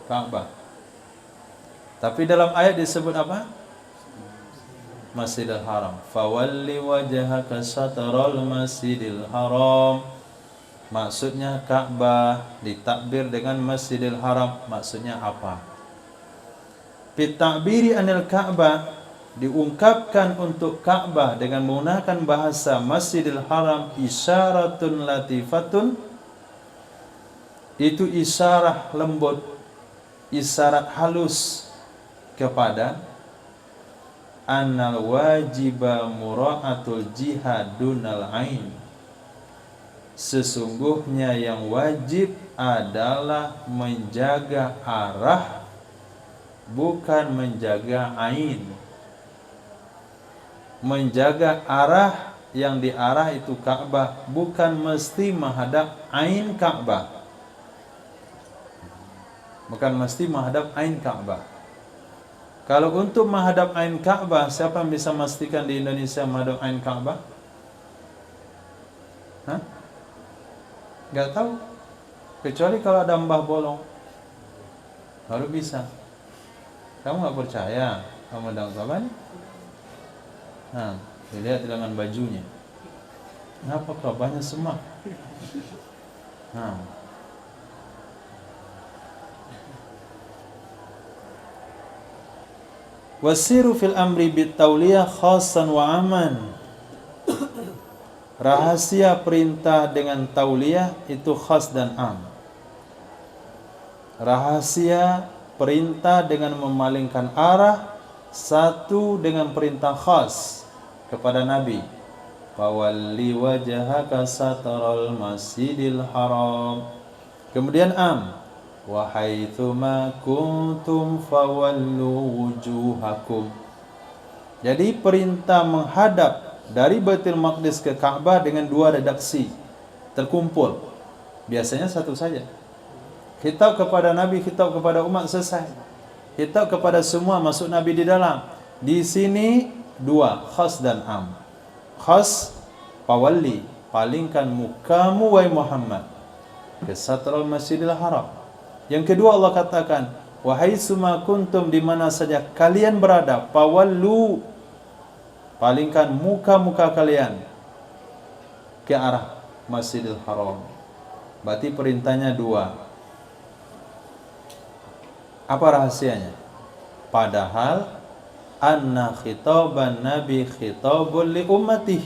[SPEAKER 1] Ka'bah. Tapi dalam ayat disebut apa? Masjidil Haram. Fawalli wajhaka syatral Masjidil Haram. Maksudnya Ka'bah, ditakbir dengan Masjidil Haram. Maksudnya apa? Fi ta'biri anil Ka'bah, diungkapkan untuk Ka'bah dengan menggunakan bahasa Masjidil Haram, isyaratun latifatun, itu isyarah lembut, isyarat halus kepada annal wajiba mura'atul jihad dunal ain, sesungguhnya yang wajib adalah menjaga arah, bukan menjaga ain. Menjaga arah, yang diarah itu Ka'bah, bukan mesti menghadap ain Ka'bah, bukan mesti menghadap ain Ka'bah. Kalau untuk menghadap ain Ka'bah, siapa yang bisa memastikan di Indonesia menghadap ain Ka'bah? Gak tahu. Kecuali kalau ada mbah bolong, baru bisa. Kamu gak percaya kamu menghadap Ka'bah? Dilihat dengan bajunya. Kenapa Ka'bahnya semak? Wasiru fil amri bit tauliyah khassan wa aman. Rahasia perintah dengan tauliyah itu khas dan am. Rahasia perintah dengan memalingkan arah, satu dengan perintah khas kepada Nabi. Fawalli wajhaka satral Masjidil Haram. Kemudian am, wa haitsuma kuntum fawallu wujuhakum. Jadi perintah menghadap dari Baitul Maqdis ke Ka'bah dengan dua redaksi terkumpul. Biasanya satu saja. Khitab kepada Nabi, khitab kepada umat, selesai. Khitab kepada semua, masuk Nabi di dalam. Di sini dua, khas dan am. Khas, fawalli, palingkan mukamu wahai Muhammad ke satral Masjidil Haram. Yang kedua Allah katakan, wahai summa kuntum, di mana saja kalian berada, fawallu, palingkan muka-muka kalian ke arah Masjidil Haram. Berarti perintahnya dua. Apa rahasianya? Padahal anna khitaban Nabi khitabul li ummati.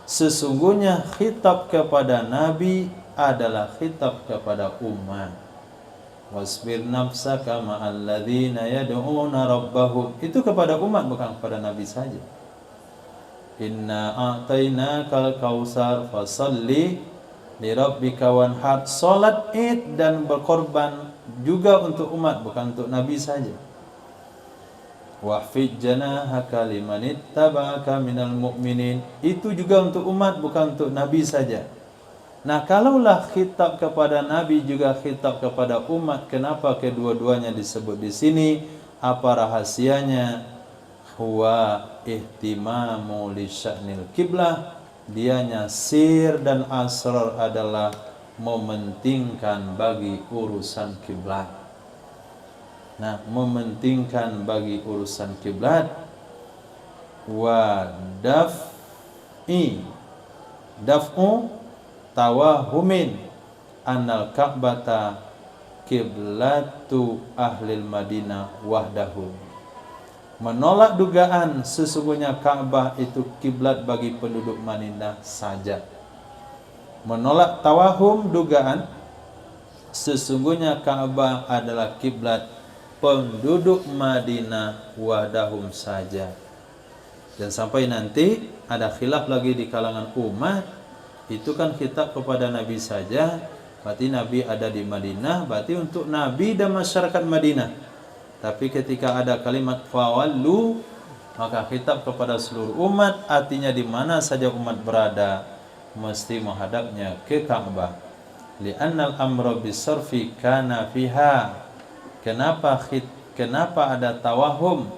[SPEAKER 1] Sesungguhnya khitab kepada Nabi adalah khitab kepada umat. Wasbir nafsaka ma'al ladzina yad'una rabbahum. Itu kepada umat, bukan kepada Nabi saja. Inna a'tainakal kautsar fasalli li rabbika wanhar. Salat Id dan berkorban juga untuk umat, bukan untuk Nabi saja. Wahfid janahaka liman ittaba'aka minal mu'minin. Itu juga untuk umat, bukan untuk Nabi saja. Nah, kalaulah khitab kepada Nabi juga khitab kepada umat, kenapa kedua-duanya disebut di sini? Apa rahasianya? huwa ihtimamu li sya'nil qiblah, dianya sir dan asrar adalah mementingkan bagi urusan kiblat. Nah, mementingkan bagi urusan kiblat. Wa daf'u tawahumin annal ka'bata kiblatu ahlil Madinah wahdahu, menolak dugaan sesungguhnya Ka'bah itu kiblat bagi penduduk Madinah saja. Menolak tawahum, dugaan sesungguhnya Ka'bah adalah kiblat penduduk Madinah wahdahum saja. Dan sampai nanti ada khilaf lagi di kalangan umat, itu kan khitab kepada Nabi saja, berarti Nabi ada di Madinah, berarti untuk Nabi dan masyarakat Madinah. Tapi ketika ada kalimat fawallu, maka khitab kepada seluruh umat, artinya di mana saja umat berada mesti menghadapnya ke Ka'bah. Li'annal amra bisarfi kana fiha. Kenapa ada tawahum?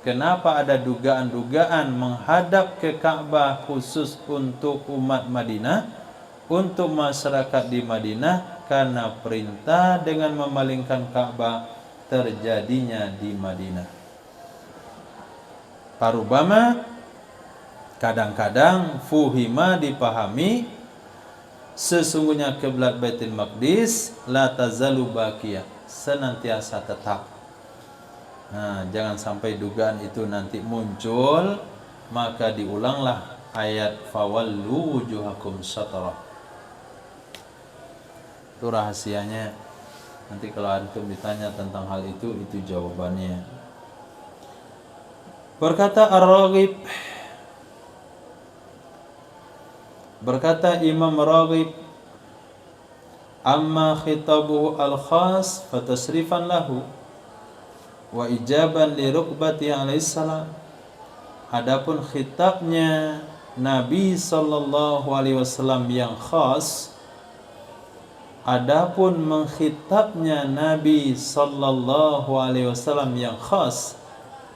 [SPEAKER 1] Kenapa ada dugaan-dugaan menghadap ke Ka'bah khusus untuk umat Madinah, untuk masyarakat di Madinah? Karena perintah dengan memalingkan Ka'bah terjadinya di Madinah. Parubama, kadang-kadang fuhima, dipahami, sesungguhnya kiblat Baitul Maqdis la tazalu baqiyah, senantiasa tetap. Nah, jangan sampai dugaan itu nanti muncul, maka diulanglah ayat fawallu wujuhakum syatrah. Itu rahasianya. Nanti kalau antum ditanya tentang hal itu jawabannya. Berkata Ar-Raghib, berkata Imam Raghib, amma khitabuhu al-khas fatasrifan lahu wa ijaban li rukbati alaihi salam. Adapun khitabnya Nabi sallallahu alaihi wasallam yang khas, adapun mengkhitabnya Nabi sallallahu alaihi wasallam yang khas,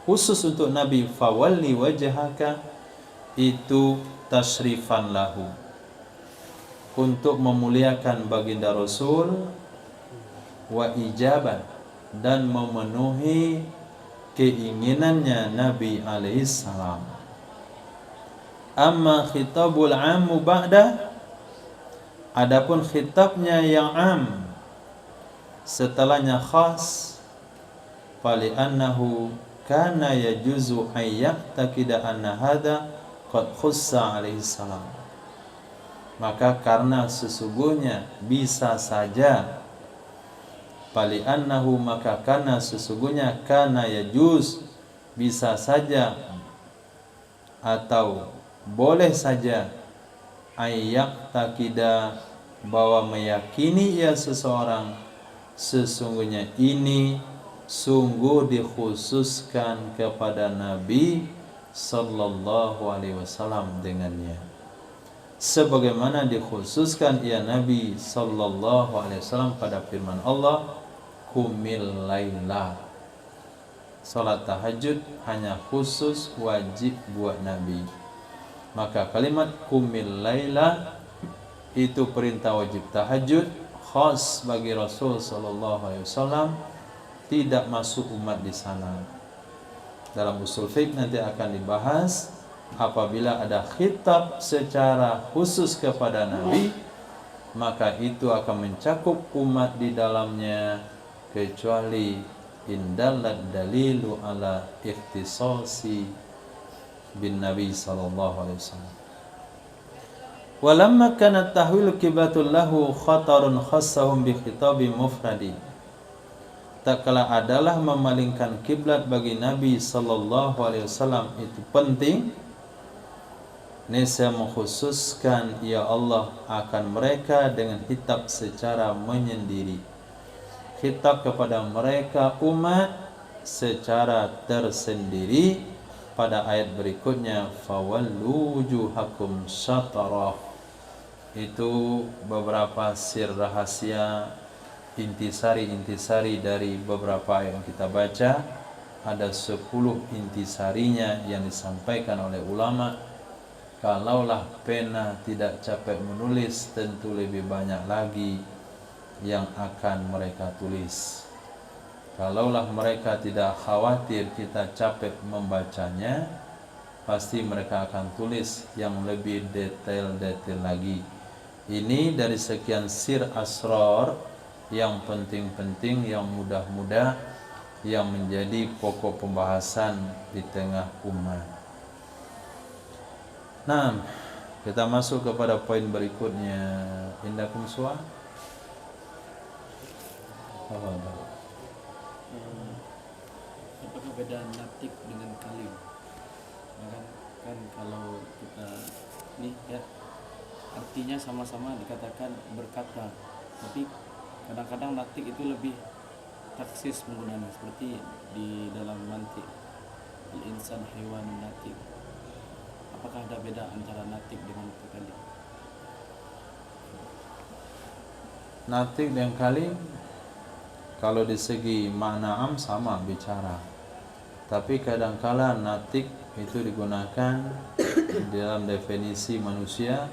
[SPEAKER 1] khusus untuk Nabi, fawalli wajhaka, itu tasrifan lahu, untuk memuliakan baginda Rasul, wa ijaban, dan memenuhi keinginannya Nabi alaihi salam. Amma khitabul ammu ba'da, adapun khitabnya yang am setelahnya khas, fali annahu kana yajuzu ayyak takida anna hadha qad khussa alaihi salam, maka karena sesungguhnya bisa saja, fali annahu, maka karena sesungguhnya, kana yajuz, bisa saja atau boleh saja, ayyak takida, bahwa meyakini ya seseorang, sesungguhnya ini sungguh dikhususkan kepada Nabi sallallahu alaihi wasallam dengannya, sebagaimana dikhususkan ya Nabi sallallahu alaihi wasallam pada firman Allah, qumil laila, salat tahajud hanya khusus wajib buat Nabi. Maka kalimat qumil laila itu perintah wajib tahajud khas bagi Rasul sallallahu alaihi wasallam, tidak masuk umat di sana. Dalam usul fiqh nanti akan dibahas, apabila ada khitab secara khusus kepada Nabi, maka itu akan mencakup umat di dalamnya, kecuali indallad dalilu ala ikhtisasi bin Nabi sallallahu alaihi wasallam. Walamma kana tahwilu qiblatul lahu khatarun khassahum bi khitabi mufradi, tak kala adalah memalingkan kiblat bagi Nabi sallallahu alaihi wasallam itu penting, nescaya mengkhususkan ya Allah akan mereka dengan khitab secara menyendiri, khitab kepada mereka umat secara tersendiri pada ayat berikutnya, fawallu wujuhakum syatrah. Itu beberapa sir rahasia, intisari dari beberapa ayat yang kita baca. ada 10 intisarinya yang disampaikan oleh ulama. Kalaulah pena tidak capek menulis, tentu lebih banyak lagi yang akan mereka tulis. Kalaulah mereka tidak khawatir kita capek membacanya, pasti mereka akan tulis yang lebih detail-detail lagi. Ini dari sekian sir asrar yang penting-penting, yang mudah-mudah, yang menjadi pokok pembahasan di tengah umat. Nah, kita masuk kepada poin berikutnya. Indakum su'a.
[SPEAKER 2] Apakah beda natik dengan kalim? Kan kalau kita nih ya, artinya sama-sama dikatakan berkata, tapi kadang-kadang natik itu lebih taksis penggunaannya, seperti di dalam mantik al-insan hewan natik. Apakah ada beda antara natik dengan kalim?
[SPEAKER 1] Natik dan kalim kalau di segi makna am sama bicara, tapi kadangkala natik itu digunakan dalam definisi manusia.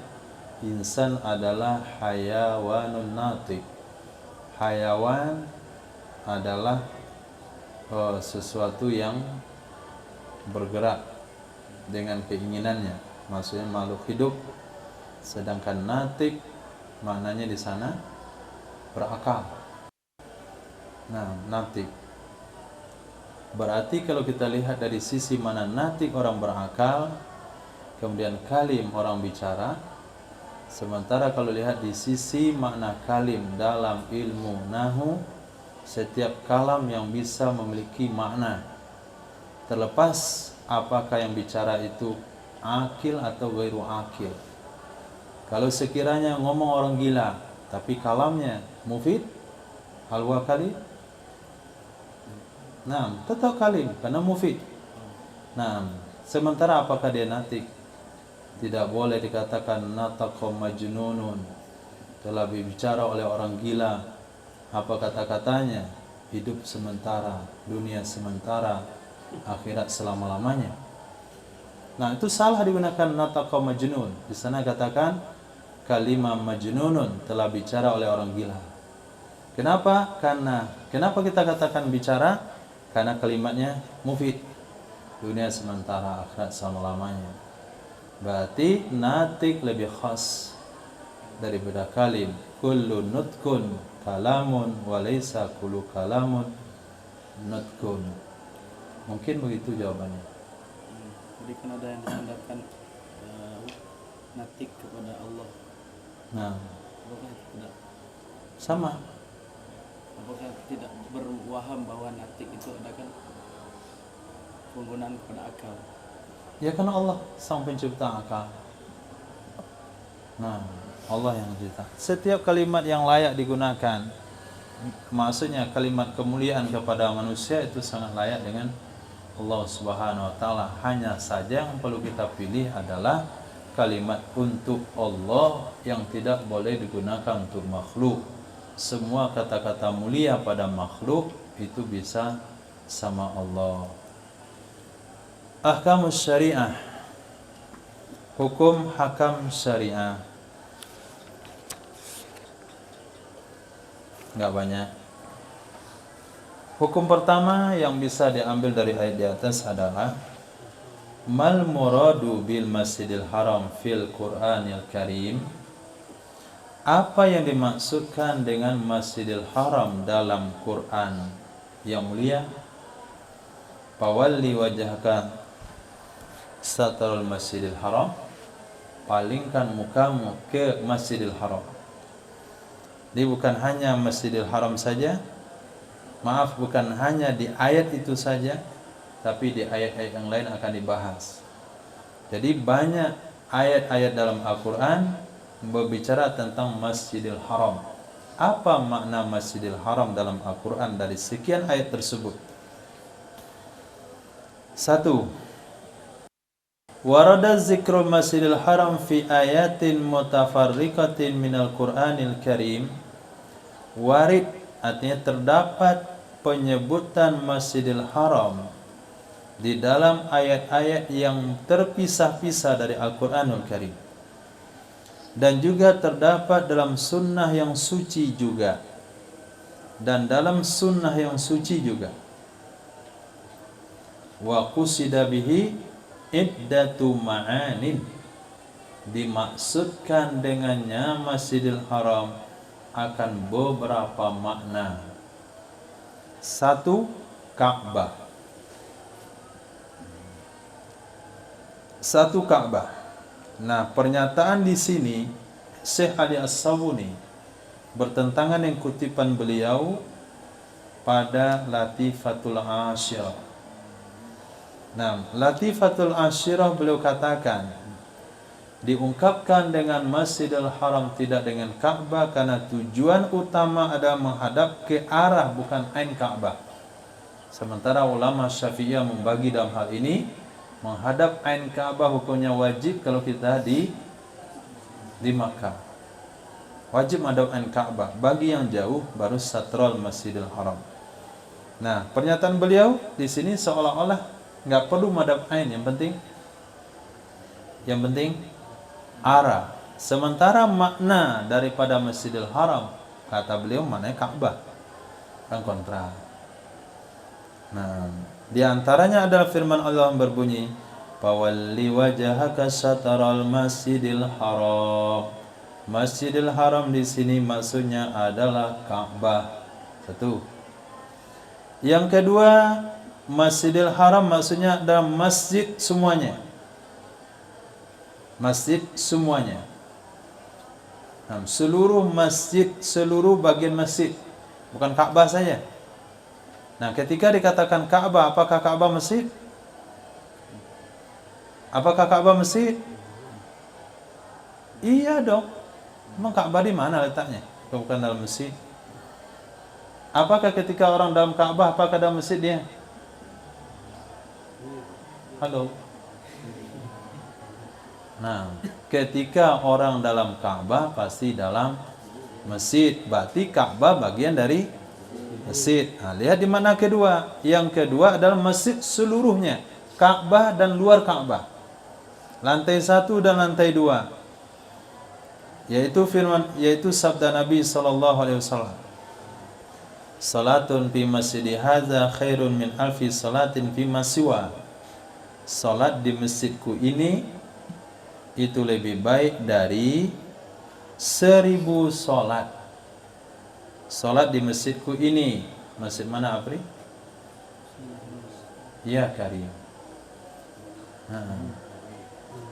[SPEAKER 1] Insan adalah hayawanun natik. Hayawan adalah sesuatu yang bergerak dengan keinginannya, maksudnya makhluk hidup. Sedangkan natik maknanya di sana berakal. Nah, natik berarti kalau kita lihat dari sisi mana natik orang berakal, kemudian kalim orang bicara. Sementara kalau lihat di sisi makna kalim dalam ilmu nahu, setiap kalam yang bisa memiliki makna, terlepas apakah yang bicara itu akil atau ghairu akil. Kalau sekiranya ngomong orang gila tapi kalamnya mufid, hal huwa kalim? Nah, tetap kalim karena mufid. Nah, sementara apakah dia natik? Tidak boleh dikatakan nataqa majnunun, telah berbicara oleh orang gila. Apa kata-katanya? Hidup sementara, dunia sementara, akhirat selama-lamanya. Nah, itu salah digunakan nataqa majnun. Di sana katakan kalimah majnunun, telah bicara oleh orang gila. Kenapa? Kenapa kita katakan bicara? Karena kalimatnya mufid, dunia sementara, akhirat selama-lamanya. Berarti natik lebih khas daripada kalim. Kullu nutkun kalamun walaysa kullu kalamun nutkun. Mungkin begitu jawabannya.
[SPEAKER 2] Jadi kan ada yang disandarkan natik kepada Allah.
[SPEAKER 1] Nah,
[SPEAKER 2] Apakah tidak?
[SPEAKER 1] sama.
[SPEAKER 2] Apakah tidak berwaham bahwa natik itu adakan penggunaan kepada akal?
[SPEAKER 1] Ya karena Allah sang pencipta akal. Nah, Allah yang mencipta. Setiap kalimat yang layak digunakan, maksudnya kalimat kemuliaan kepada manusia, itu sangat layak dengan Allah Subhanahu wa taala. Hanya saja yang perlu kita pilih adalah kalimat untuk Allah yang tidak boleh digunakan untuk makhluk. Semua kata-kata mulia pada makhluk itu bisa sama Allah. Ahkamus syariah, hukum hakam syariah. Enggak banyak. Hukum pertama yang bisa diambil dari ayat di atas adalah mal muradu bil masjidil haram fil Qur'anil Karim. Apa yang dimaksudkan dengan Masjidil Haram dalam Quran yang mulia? Fawalli wajhaka satrul Masjidil Haram, palingkan mukamu ke Masjidil Haram. Ini bukan hanya Masjidil Haram saja, maaf, bukan hanya di ayat itu saja, tapi di ayat-ayat yang lain akan dibahas. Jadi banyak ayat-ayat dalam Al-Quran berbicara tentang Masjidil Haram. Apa makna Masjidil Haram dalam Al-Quran dari sekian ayat tersebut? 1. Warada zikrul Masjidil Haram fi ayatin mutafarriqatin minal Qur'anil Karim. Warid artinya terdapat penyebutan Masjidil Haram di dalam ayat-ayat yang terpisah-pisah dari Al-Quranul Karim, dan juga terdapat dalam sunnah yang suci juga, dan dalam sunnah yang suci juga. Wa qusida bihi iddatu ma'anin, dimaksudkan dengannya Masjidil Haram akan beberapa makna. Satu, Ka'bah. Satu, Ka'bah. Nah, pernyataan di sini Syekh Ali As-Sabuni bertentangan dengan kutipan beliau pada Latifatul Ashirah. Nah, Latifatul Ashirah beliau katakan, diungkapkan dengan Masjidil Haram tidak dengan Ka'bah karena tujuan utama adalah menghadap ke arah bukan ain Ka'bah. Sementara ulama Syafi'iyah membagi dalam hal ini, menghadap ain Ka'bah hukumnya wajib kalau kita di Makkah. Wajib menghadap ain Ka'bah. Bagi yang jauh baru satrul Masjidil Haram. Nah, pernyataan beliau di sini seolah-olah enggak perlu menghadap ain, yang penting arah. Sementara makna daripada Masjidil Haram, kata beliau, maknanya Ka'bah. Kan kontra. Nah, di antaranya adalah firman Allah yang berbunyi, "Fawalli wajhaka syatral Masjidil Haram." Masjidil Haram di sini maksudnya adalah Ka'bah. Satu. Yang kedua, Masjidil Haram maksudnya adalah masjid semuanya. Masjid semuanya. Nah, seluruh masjid, seluruh bagian masjid, bukan Ka'bah saja. Nah, ketika dikatakan Ka'bah, apakah Ka'bah masjid? Apakah Ka'bah masjid? Iya dong. Memang Ka'bah di mana letaknya? Bukan dalam masjid. Apakah ketika orang dalam Ka'bah, apakah dalam masjid dia? Halo. Nah, ketika orang dalam Ka'bah pasti dalam masjid. Berarti Ka'bah bagian dari masjid. Nah, lihat di mana kedua. Yang kedua adalah masjid seluruhnya, Ka'bah dan luar Ka'bah, lantai 1 dan lantai 2. Yaitu sabda Nabi SAW, "Salatun fi masjidi hadza khairun min alfi salatin fi masiwa." Salat di masjidku ini itu lebih baik dari 1000 salat. Salat di masjidku ini. Masjid mana, Apri? Ya, Karim.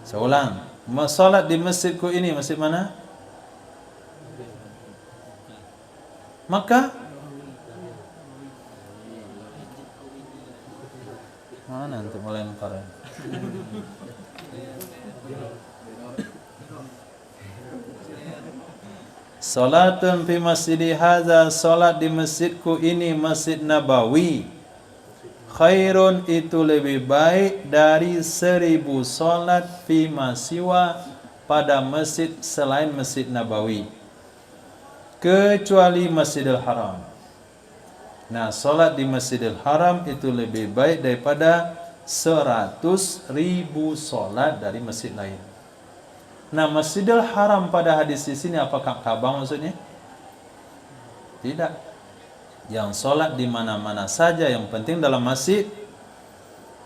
[SPEAKER 1] Saya ulang. Salat di masjidku ini, masjid mana? Makkah. Mana untuk melempar? Salatun fi masjidi hadza, salat di masjidku ini, Masjid Nabawi, khairun itu lebih baik dari 1000 salat fi masiwa, pada masjid selain Masjid Nabawi, kecuali Masjidil Haram. Nah, salat di Masjidil Haram itu lebih baik daripada 100.000 salat dari masjid lain. Nah, Masjidil Haram pada hadis di sini apakah Ka'bah maksudnya? Tidak. Yang sholat di mana-mana saja, yang penting dalam masjid,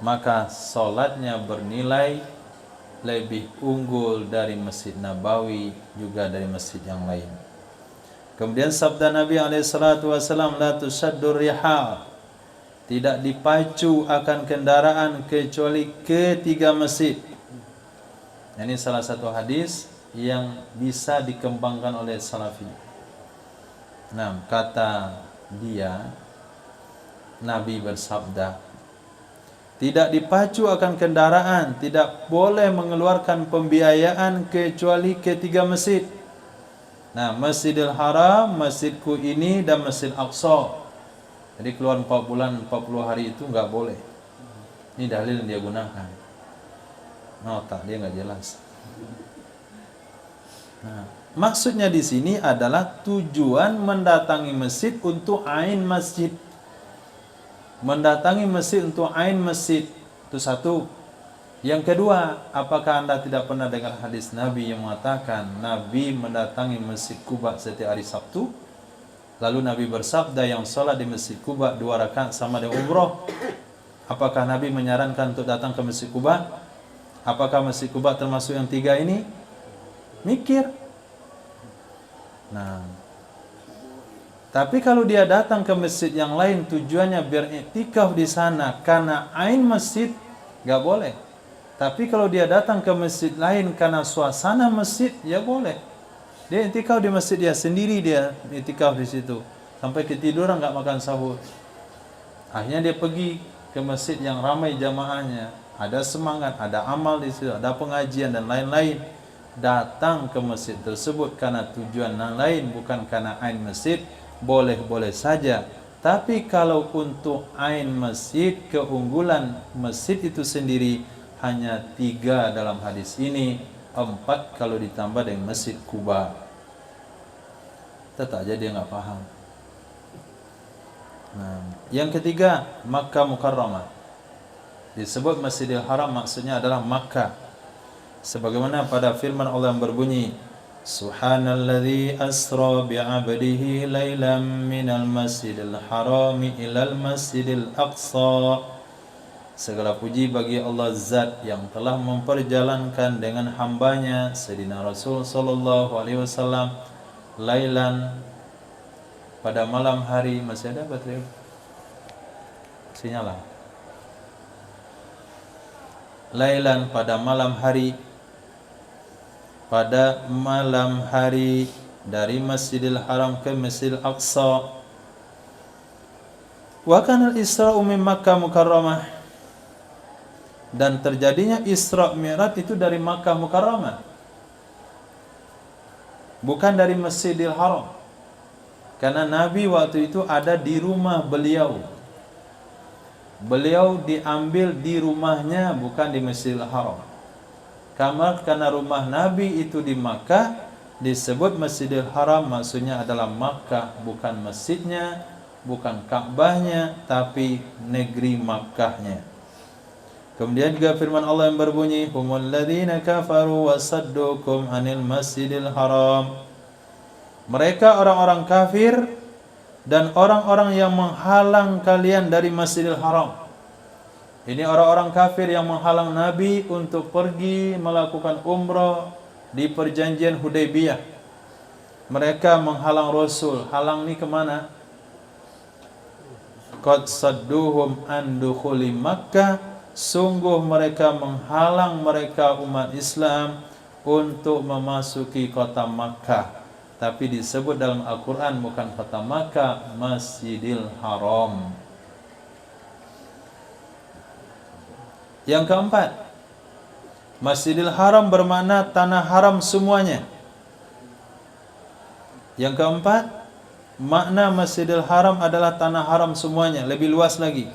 [SPEAKER 1] maka sholatnya bernilai lebih unggul dari Masjid Nabawi, juga dari masjid yang lain. Kemudian sabda Nabi SAW, "La tusaddur rihal." Tidak dipacu akan kendaraan kecuali ketiga masjid. Ini salah satu hadis yang bisa dikembangkan oleh Salafi. Nah, kata dia, Nabi bersabda, tidak dipacu akan kendaraan, tidak boleh mengeluarkan pembiayaan kecuali ketiga masjid. Nah, Masjidil Haram, masjidku ini, dan Masjid Aqsa. Jadi keluar 4 bulan 40 hari itu enggak boleh. Ini dalil yang dia gunakan. Tak, dia nggak jelas. Nah, maksudnya di sini adalah tujuan mendatangi masjid untuk ain masjid. Mendatangi masjid untuk ain masjid. Itu satu. Yang kedua, apakah Anda tidak pernah dengar hadis Nabi yang mengatakan Nabi mendatangi Masjid Quba setiap hari Sabtu? Lalu Nabi bersabda, yang sholat di Masjid Quba 2 rakaat sama dengan umroh. Apakah Nabi menyarankan untuk datang ke Masjid Quba? Apakah Masjid Quba termasuk yang 3 ini? Mikir. Nah, tapi kalau dia datang ke masjid yang lain tujuannya beriktikaf di sana karena ain masjid, gak boleh. Tapi kalau dia datang ke masjid lain karena suasana masjid, ya boleh. Dia iktikaf di masjid dia sendiri, dia iktikaf di situ sampai ketiduran nggak makan sahur. Akhirnya dia pergi ke masjid yang ramai jamaahnya, ada semangat, ada amal di situ, ada pengajian dan lain-lain. Datang ke masjid tersebut karena tujuan yang lain, bukan karena ain masjid, boleh-boleh saja. Tapi kalau untuk ain masjid, keunggulan masjid itu sendiri hanya 3 dalam hadis ini, 4 kalau ditambah dengan Masjid Quba. Tetap aja dia nggak paham. Nah, yang ketiga, Makkah Mukarramah. Disebut Masjidil Haram maksudnya adalah Makkah. Sebagaimana pada firman Allah yang berbunyi, Subhanalladzi asra bi'abdihi lailam minal masjidil harami ilal masjidil aqsa. Segala puji bagi Allah Zat yang telah memperjalankan dengan hambanya Sayyidina Rasul sallallahu alaihi wasallam lailan, pada malam hari. Masih ada baterai? Masih nyala. Lailan, pada malam hari, pada malam hari dari Masjidil Haram ke Masjidil Aqsa. Wa kana al-Isra'u min Makkah Mukarramah, dan terjadinya Isra Mi'raj itu dari Makkah Mukarramah, bukan dari Masjidil Haram. Karena Nabi waktu itu ada di rumah beliau. Beliau diambil di rumahnya, bukan di Masjidil Haram. Karena rumah Nabi itu di Makkah, disebut Masjidil Haram, maksudnya adalah Makkah, bukan masjidnya, bukan Ka'bahnya, tapi negeri Makkahnya. Kemudian juga firman Allah yang berbunyi, humul ladzina kafaru wasaddukum anil masjidil haram. Mereka orang-orang kafir dan orang-orang yang menghalang kalian dari Masjidil Haram. Ini orang-orang kafir yang menghalang Nabi untuk pergi melakukan umrah di perjanjian Hudaybiyah. Mereka menghalang Rasul. Halang ni kemana? Qad sadduhum an dukhuli Makkah. Sungguh mereka menghalang mereka umat Islam untuk memasuki kota Makkah. Tapi disebut dalam Al-Quran bukan kota Makkah, Masjidil Haram. Yang keempat, Masjidil Haram bermakna tanah haram semuanya. Yang keempat, makna Masjidil Haram adalah tanah haram semuanya. Lebih luas lagi,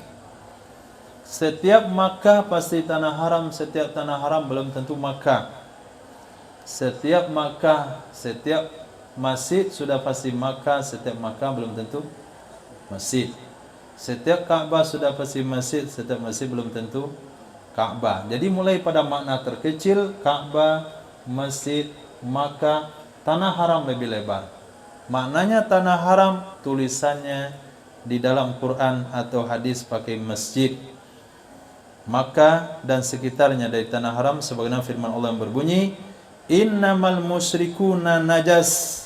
[SPEAKER 1] setiap Makkah pasti tanah haram, setiap tanah haram belum tentu Makkah. Setiap Makkah, setiap masjid sudah pasti Makkah, setiap Makkah belum tentu masjid. Setiap Ka'bah sudah pasti masjid, setiap masjid belum tentu Ka'bah. Jadi mulai pada makna terkecil, Ka'bah, masjid, Makkah, tanah haram lebih lebar. Maknanya tanah haram, tulisannya di dalam Quran atau hadis pakai masjid. Makkah dan sekitarnya dari tanah haram, sebagaimana firman Allah yang berbunyi, innamal musyrikuna najas.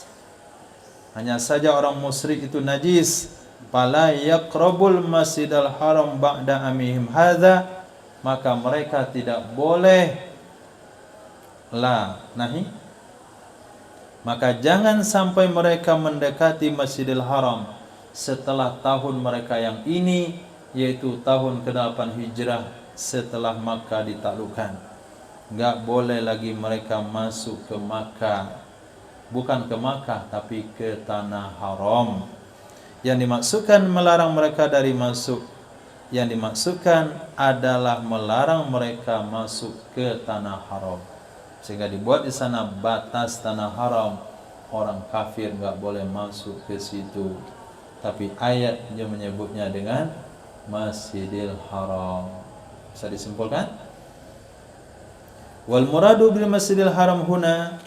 [SPEAKER 1] Hanya saja orang musyrik itu najis. Fala yaqrabul masjidal haram ba'da amihim hadza. Maka mereka tidak boleh maka jangan sampai mereka mendekati Masjidil Haram setelah tahun mereka yang ini, yaitu tahun ke-8 Hijrah setelah Makkah ditaklukkan. Enggak boleh lagi mereka masuk ke Makkah. Bukan ke Makkah, tapi ke tanah haram. Yang dimaksudkan melarang mereka dari masuk, yang dimaksudkan adalah melarang mereka masuk ke tanah haram. Sehingga dibuat di sana batas tanah haram. Orang kafir enggak boleh masuk ke situ. Tapi ayat dia menyebutnya dengan Masjidil Haram. Bisa disimpulkan? Wal muradu bil Masjidil Haram huna,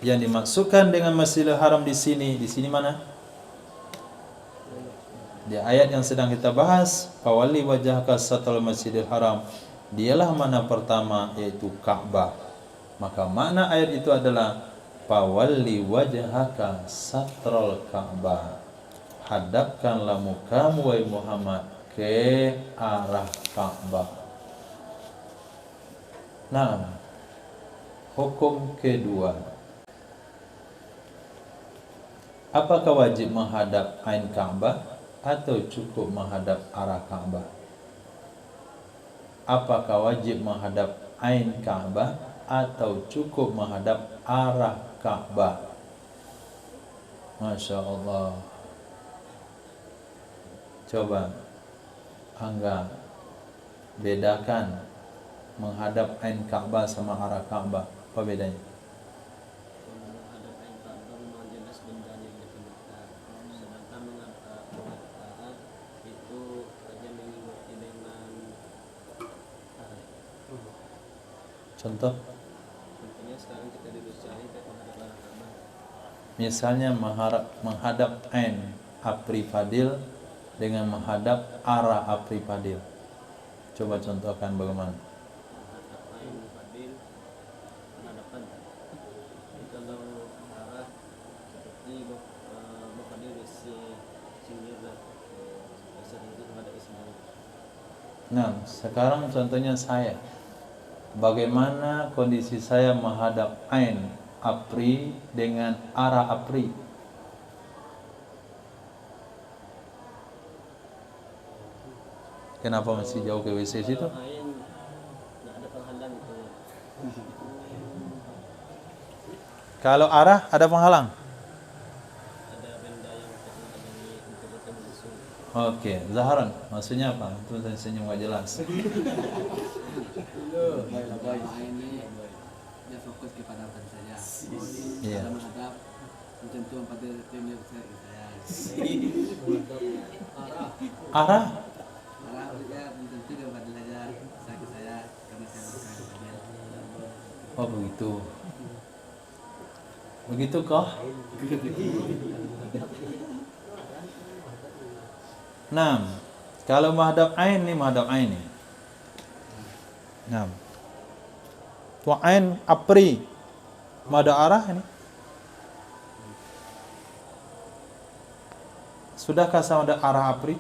[SPEAKER 1] yang dimaksudkan dengan Masjidil Haram di sini mana? Di ayat yang sedang kita bahas, fawalli wajhaka satral Masjidil Haram, dialah mana pertama, yaitu Ka'bah. Maka makna ayat itu adalah fawalli wajhaka satral Ka'bah, hadapkanlah mukamu wahai Muhammad ke arah Ka'bah. Nah, hukum kedua, apakah wajib menghadap ain Ka'bah atau cukup menghadap arah Ka'bah? Apakah wajib menghadap ain Ka'bah atau cukup menghadap arah Ka'bah? Masya Allah. Coba Angga bedakan menghadap ain Ka'bah sama arah Ka'bah. Apa bedanya?
[SPEAKER 3] Menghadap ain Ka'bah memang jelas bendanya yang diperlukan. Sedangkan menghadap arah itu hanya mengikuti dengan
[SPEAKER 1] Contoh,
[SPEAKER 3] contohnya sekarang kita duduk cari ke menghadap arah Ka'bah.
[SPEAKER 1] misalnya menghadap ain Apri Fadil dengan menghadap arah Apri Fadil. Coba contohkan bagaimana?
[SPEAKER 3] Menghadap ain Fadil menghadapan. Jadi kalau arah seperti Fadil isi singgir lah. Biasanya itu menghadap isi bawah.
[SPEAKER 1] Nah, sekarang contohnya saya. Bagaimana kondisi saya menghadap ain Apri dengan arah Apri? Kenapa masih jauh ke WC situ?
[SPEAKER 3] Kalau ain nggak ada penghalang itu.
[SPEAKER 1] Kalau arah ada penghalang.
[SPEAKER 3] Ada benda yang menghalangi untuk bertemu langsung.
[SPEAKER 1] Oke, Zaharan, maksudnya apa? Itu saya senyum gak jelas.
[SPEAKER 4] Ini dia fokus kepada apa saja.
[SPEAKER 1] Iya.
[SPEAKER 4] Dalam menghadap tentuan pada timnya saya.
[SPEAKER 1] Arah?
[SPEAKER 4] Arah dia tentu kepada saya karena saya bukan bagian.
[SPEAKER 1] Oh begitu. Begitu kah? Nah, kalau menghadap ain nih, menghadap ain nih. Nah, tuh ain Apri, menghadap arah ini. Sudahkah sama ada arah Apri?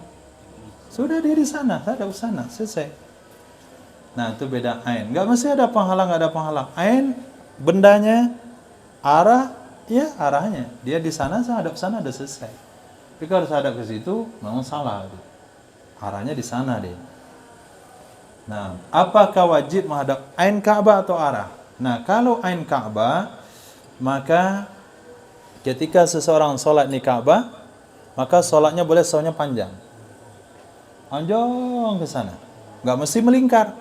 [SPEAKER 1] Sudah dia di sana, saya ada di sana, selesai. Nah, itu beda ain. Enggak mesti ada penghalang, enggak ada penghalang. Ain bendanya, arah ya arahnya. Dia di sana, saya hadap sana, udah selesai. Tapi kalau saya hadap ke situ, memang salah. Arahnya di sana deh. Nah, apakah wajib menghadap ain Ka'bah atau arah? Nah, kalau ain Ka'bah, maka ketika seseorang sholat di Ka'bah, maka sholatnya boleh sholatnya panjang. Panjang ke sana. Enggak mesti melingkar.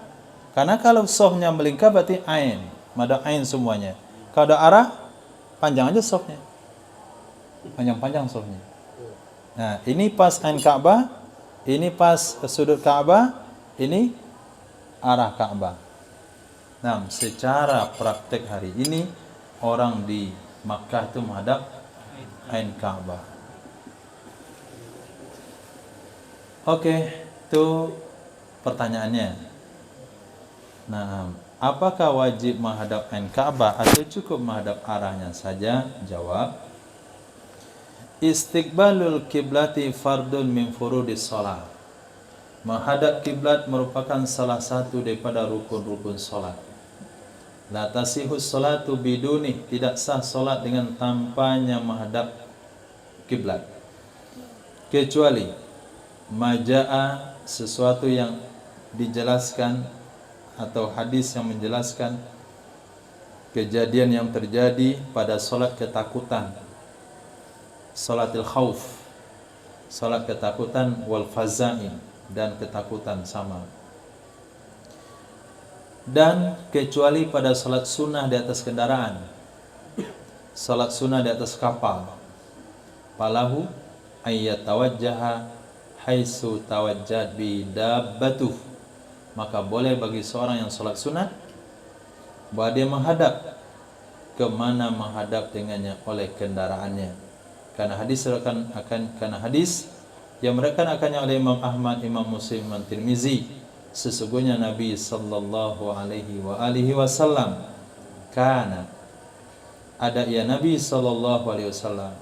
[SPEAKER 1] Karena kalau softnya melingkar berarti ain. Mada ain semuanya. Kalau ada arah, panjang aja softnya. Panjang-panjang softnya. Nah, ini pas ain Ka'bah, ini pas sudut Ka'bah, ini arah Ka'bah. Nah, secara praktek hari ini, orang di Makkah itu menghadap ain Ka'bah. Oke, itu pertanyaannya. Nah, apakah wajib menghadap ain Ka'bah atau cukup menghadap arahnya saja? Jawab, istiqbalul kiblati fardun min furudis shalah. Menghadap kiblat merupakan salah satu daripada rukun-rukun salat. La tasihus salatu biduni, tidak sah salat dengan tanpanya menghadap kiblat. Kecuali majaa, sesuatu yang dijelaskan atau hadis yang menjelaskan kejadian yang terjadi pada salat ketakutan, salatil khauf, salat ketakutan, wal faza'i, dan ketakutan sama. Dan kecuali pada salat sunnah di atas kendaraan, salat sunnah di atas kapal, falahu ayyat tawajjaha haitsu tawajjat bi dabbatuh, maka boleh bagi seorang yang sholat sunat bahwa dia menghadap kemana menghadap dengannya oleh kendaraannya. Karena hadis yang merekankannya oleh Imam Ahmad, Imam Muslim, Imam Tirmizi, sesungguhnya Nabi sallallahu alaihi wasallam Nabi sallallahu alaihi wasallam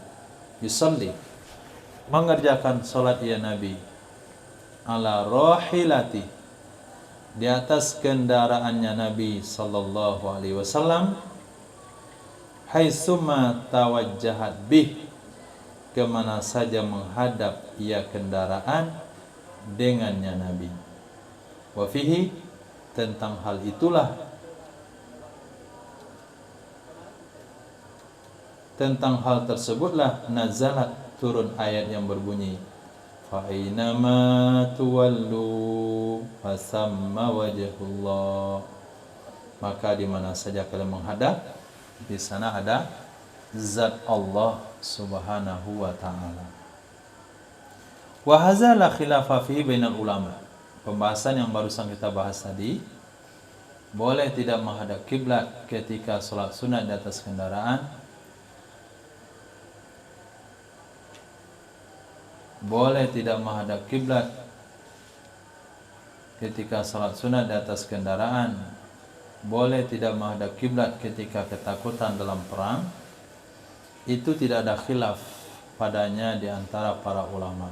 [SPEAKER 1] yusalli, mengerjakan salat Nabi ala rahilati, di atas kendaraannya Nabi sallallahu alaihi wasallam, haitsuma tawajjahat bih, kemana saja menghadap ia kendaraan dengannya Nabi. Wa fihi, tentang hal itulah, tentang hal tersebutlah nazalat, turun ayat yang berbunyi fa ainama tuwallu fasamma wajhullah, maka di mana saja kalian menghadap, di sana ada zat Allah Subhanahu wa taala. Wa hadza la khilafa fihi bainal ulama. Pembahasan yang barusan kita bahas tadi, boleh tidak menghadap kiblat ketika salat sunat di atas kendaraan, boleh tidak menghadap kiblat ketika salat sunat di atas kendaraan, boleh tidak menghadap kiblat ketika ketakutan dalam perang. Itu tidak ada khilaf padanya di antara para ulama.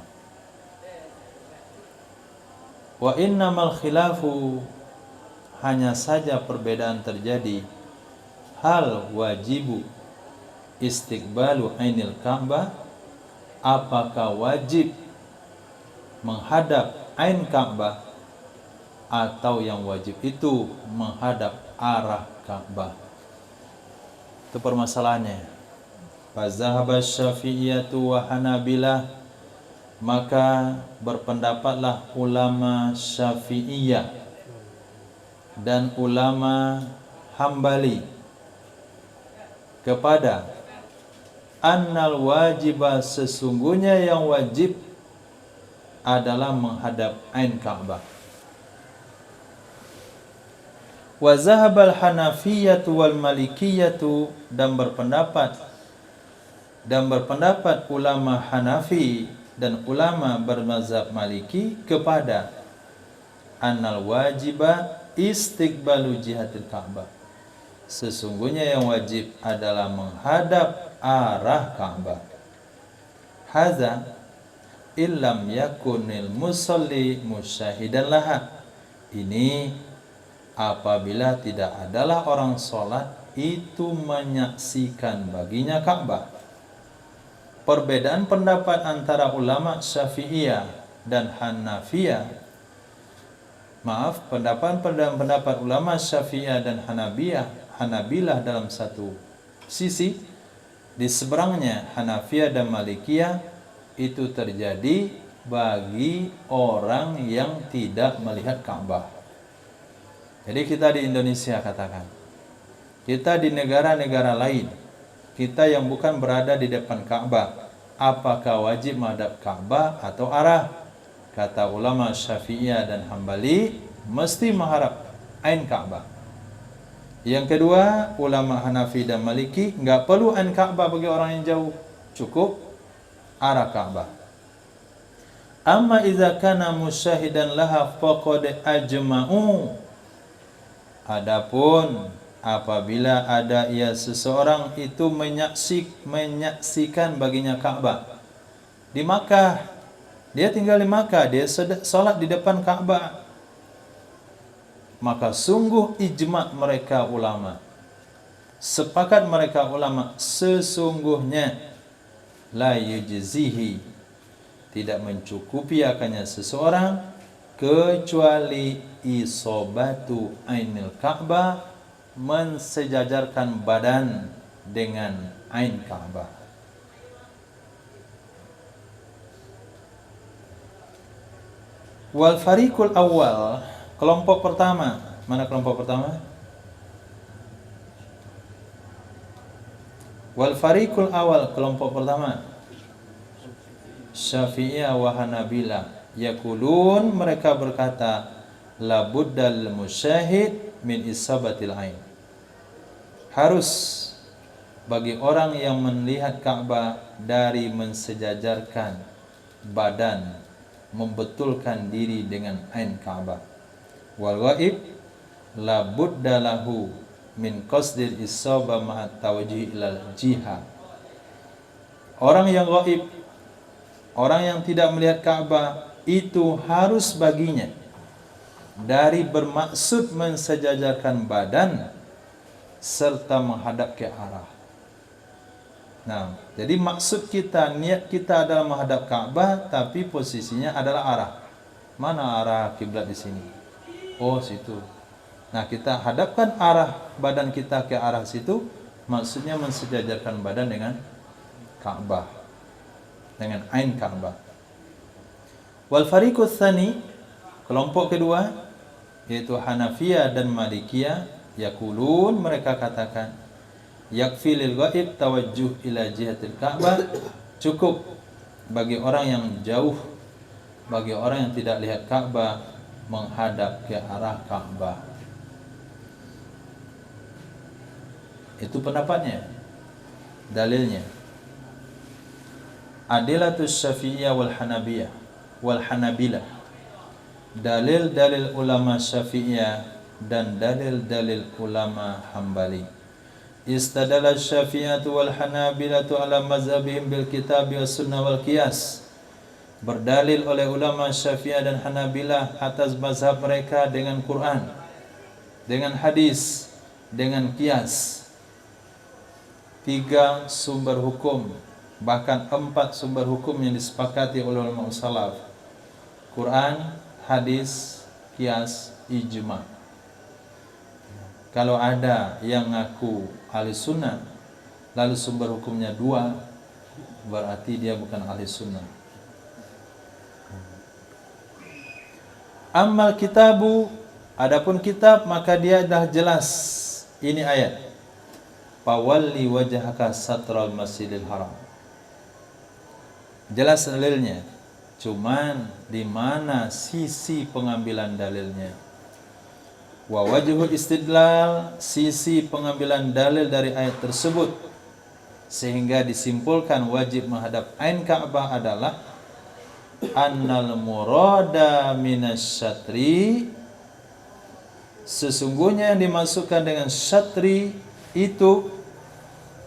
[SPEAKER 1] Wa innamal khilafu, hanya saja perbedaan terjadi, hal wajibu istiqbalu ainil Ka'bah, apakah wajib menghadap ain Ka'bah, atau yang wajib itu menghadap arah Ka'bah. Itu permasalahannya. Fazahaba Syafi'iyatu wa Hanabilah, maka berpendapatlah ulama Syafi'iyah dan ulama Hambali kepada annal wajibah, sesungguhnya yang wajib adalah menghadap ain Ka'bah. Wa zahabal Hanafiyatu wal Malikiyatu, dan berpendapat ulama Hanafi dan ulama bermazhab Maliki kepada annal wajibah istiqbalu jihatil Ka'bah, sesungguhnya yang wajib adalah menghadap arah Ka'bah. Hadza illam yakunil musalli musyahidan laha, ini apabila tidak adalah orang sholat itu menyaksikan baginya Ka'bah. Perbedaan pendapat antara ulama Syafi'iyah dan Hanafiyah, pendapat ulama Syafi'iyah dan Hanabilah dalam satu sisi, di seberangnya Hanafiyah dan Malikiyah, itu terjadi bagi orang yang tidak melihat Ka'bah. Jadi kita di Indonesia, katakan kita di negara-negara lain, kita yang bukan berada di depan Ka'bah, apakah wajib menghadap Ka'bah atau arah? Kata ulama Syafi'iyah dan Hambali, mesti menghadap ain Ka'bah. Yang kedua, ulama Hanafi dan Maliki, enggak perlu ain Ka'bah bagi orang yang jauh, cukup arah Ka'bah. Amma idza kana musyahidan laha faqad ajma'u, adapun apabila ada seseorang itu menyaksikan baginya Ka'bah di Makkah, dia tinggal di Makkah, dia salat di depan Ka'bah, maka sungguh ijma' mereka ulama, sepakat mereka ulama, sesungguhnya la yujzihi, tidak mencukupi akannya seseorang kecuali isobatu ainil Ka'bah, mensejajarkan badan dengan ain Ka'bah. Wal fariqul awal, kelompok pertama. Mana kelompok pertama? Wal fariqul awal, kelompok pertama, Syafi'iyah wa Hanabilah, yaqulun, mereka berkata, la buddal musyahid min isabatil ain. Harus bagi orang yang melihat Ka'bah dari mensejajarkan badan, membetulkan diri dengan ain Ka'bah. Wal ghaib la budda lahu min qasdil isaba ma'at tawjih ilal jihad. Orang yang ghaib, orang yang tidak melihat Ka'bah, itu harus baginya dari bermaksud mensejajarkan badan serta menghadap ke arah. Nah, jadi maksud kita, niat kita adalah menghadap Ka'bah, tapi posisinya adalah arah. Mana arah kiblat di sini? Oh, situ. Nah, kita hadapkan arah badan kita ke arah situ, maksudnya mensejajarkan badan dengan Ka'bah, dengan ain Ka'bah. Wal fariqus tsani, kelompok kedua, yaitu Hanafiyah dan Malikiyah, yaqulun, mereka katakan, yakfi lil ghaib tawajjuh ila jihatil Ka'bah, cukup bagi orang yang jauh, bagi orang yang tidak lihat Ka'bah, menghadap ke arah Ka'bah. Itu pendapatnya. Dalilnya, Adilatus Syafi'iyah wal Hanabiyah wal Hanabilah, dalil-dalil ulama Syafi'iyah dan dalil-dalil ulama Hambali. Istadalla Syafi'iyatu wal Hanabilatu ala mazhabihim bil kitab was sunnah wal qiyas. Berdalil oleh ulama Syafi'iyah dan Hanabilah atas mazhab mereka dengan Quran, dengan hadis, dengan qiyas. 3 sumber hukum, bahkan 4 sumber hukum yang disepakati oleh ulama salaf: Quran, hadis, qiyas, ijma. Kalau ada yang ngaku ahli sunnah lalu sumber hukumnya 2, berarti dia bukan ahli sunnah. Ammal kitabu, adapun kitab, maka dia dah jelas. Ini ayat, fawalli wajhaka satral masjidil haram. Jelas dalilnya, cuman di mana sisi pengambilan dalilnya. Wa wajhul istidlal, sisi pengambilan dalil dari ayat tersebut sehingga disimpulkan wajib menghadap ain Ka'bah adalah annal murada minasyatri, sesungguhnya yang dimasukkan dengan syatri itu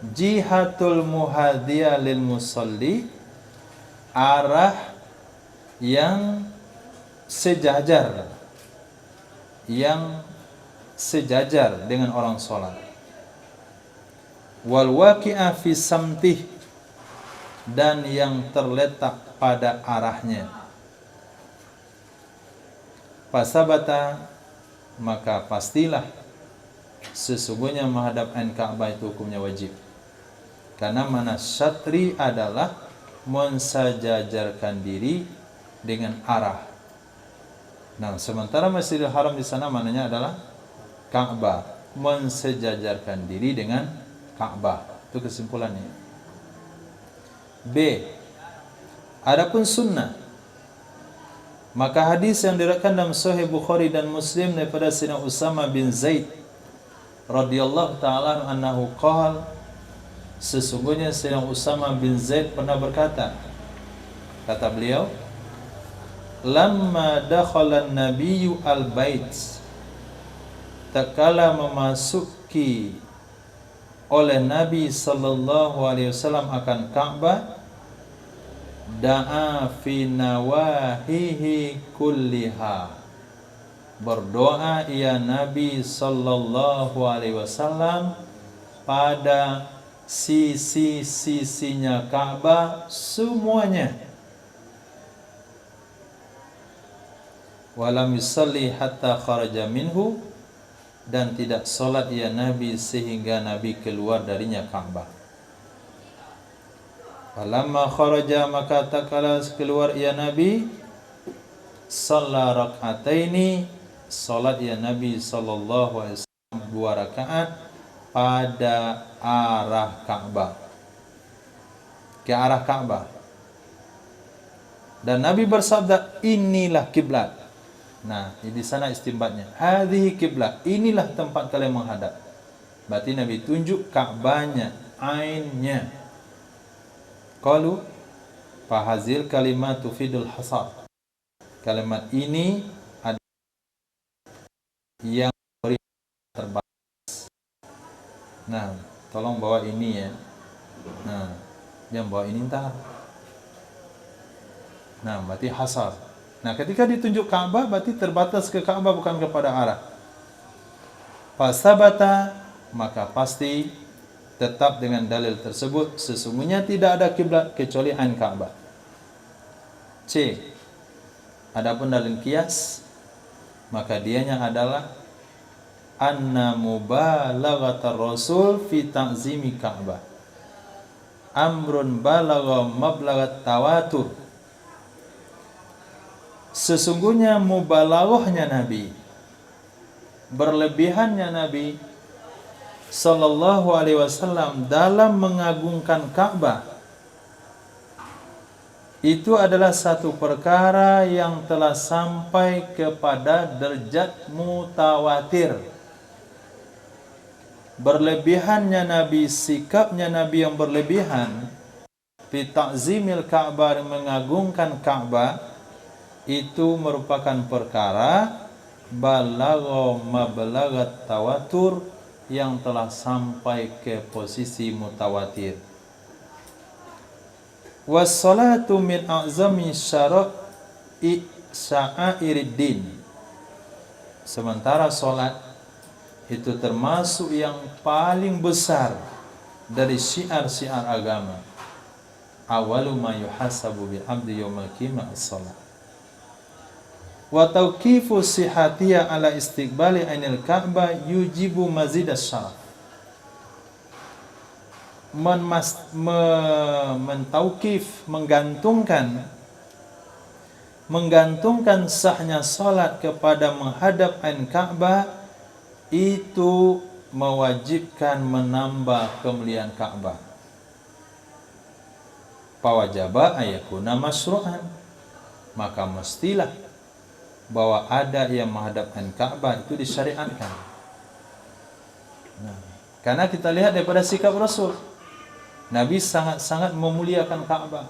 [SPEAKER 1] jihatul muhadiyah lil musalli, arah yang sejajar, yang sejajar dengan orang sholat. Wal waqi'a fi samtih, dan yang terletak pada arahnya. Fasabata, maka pastilah sesungguhnya menghadap ain Ka'bah itu hukumnya wajib. Karena mana syatri adalah mensejajarkan diri dengan arah. Nah, sementara Masjidil Haram di sana maknanya adalah Ka'bah, mensejajarkan diri dengan Ka'bah. Itu kesimpulannya. B. Adapun sunnah, maka hadis yang diriwayatkan dalam Sahih Bukhari dan Muslim daripada Sayyidina Usama bin Zaid radhiyallahu ta'ala anhu qala, sesungguhnya Sayyidina Usama bin Zaid pernah berkata, kata beliau, lamma dakhala an-nabiyyu al-bait, tatkala memasuki oleh Nabi sallallahu alaihi wasallam akan Ka'bah, da'a fi nawahihi kulliha, berdoa ia Nabi sallallahu alaihi wasallam pada sisi-sisinya Ka'bah semuanya. Walam yusalli hatta kharaja minhu, dan tidak solat ya Nabi sehingga Nabi keluar darinya Ka'bah. Falamma kharaja, maka tatkala keluar ya Nabi, shalla rak'ataini, solat ya Nabi sallallahu alaihi wasallam 2 rakaat pada arah Ka'bah, ke arah Ka'bah. Dan Nabi bersabda, inilah kiblat. Nah, di sana istimbatnya. Hadhihi kiblat, inilah tempat kalian menghadap. Berarti Nabi tunjuk Ka'bahnya, ainnya. Qalu fahazil kalimat tufidul hasar. Kalimat ini ada yang beri terbatas. Nah, tolong bawa ini ya. Nah, jangan bawa ini ntar. Nah, berarti hasar. Nah, ketika ditunjuk Ka'bah berarti terbatas ke Ka'bah, bukan kepada arah. Fasabata, maka pasti tetap dengan dalil tersebut sesungguhnya tidak ada kiblat kecuali ain Ka'bah. C. Adapun dalil qiyas, maka dianya adalah anna mubalaghatar rasul fi ta'zimi Ka'bah amrun balagha mablaghat tawatur. Sesungguhnya mubalaghahnya Nabi, berlebihannya Nabi sallallahu alaihi wasallam dalam mengagungkan Ka'bah itu adalah satu perkara yang telah sampai kepada derajat mutawatir. Berlebihannya Nabi, sikapnya Nabi yang berlebihan fi ta'zimil Ka'bah, mengagungkan Ka'bah, itu merupakan perkara balagha mablaghat tawatur, yang telah sampai ke posisi mutawatir. Wassalatu min a'zami syara'i sya'iriddin. Sementara solat itu termasuk yang paling besar dari syiar-syiar agama. Awalu ma yuhasabu bil abdi yaumal qiyamah as-salat. Wa tawqifu sihatiya ala istiqbali ainil Ka'bah yujibu mazidas syaraf. Mentauqif, menggantungkan sahnya salat kepada menghadap ain Ka'bah itu mewajibkan menambah kemuliaan Ka'bah. Fawajaba ayakuna masyru'an, maka mestilah bahwa ada yang menghadap Ka'bah itu disyariatkan. Nah, karena kita lihat daripada sikap Rasul, Nabi sangat-sangat memuliakan Ka'bah.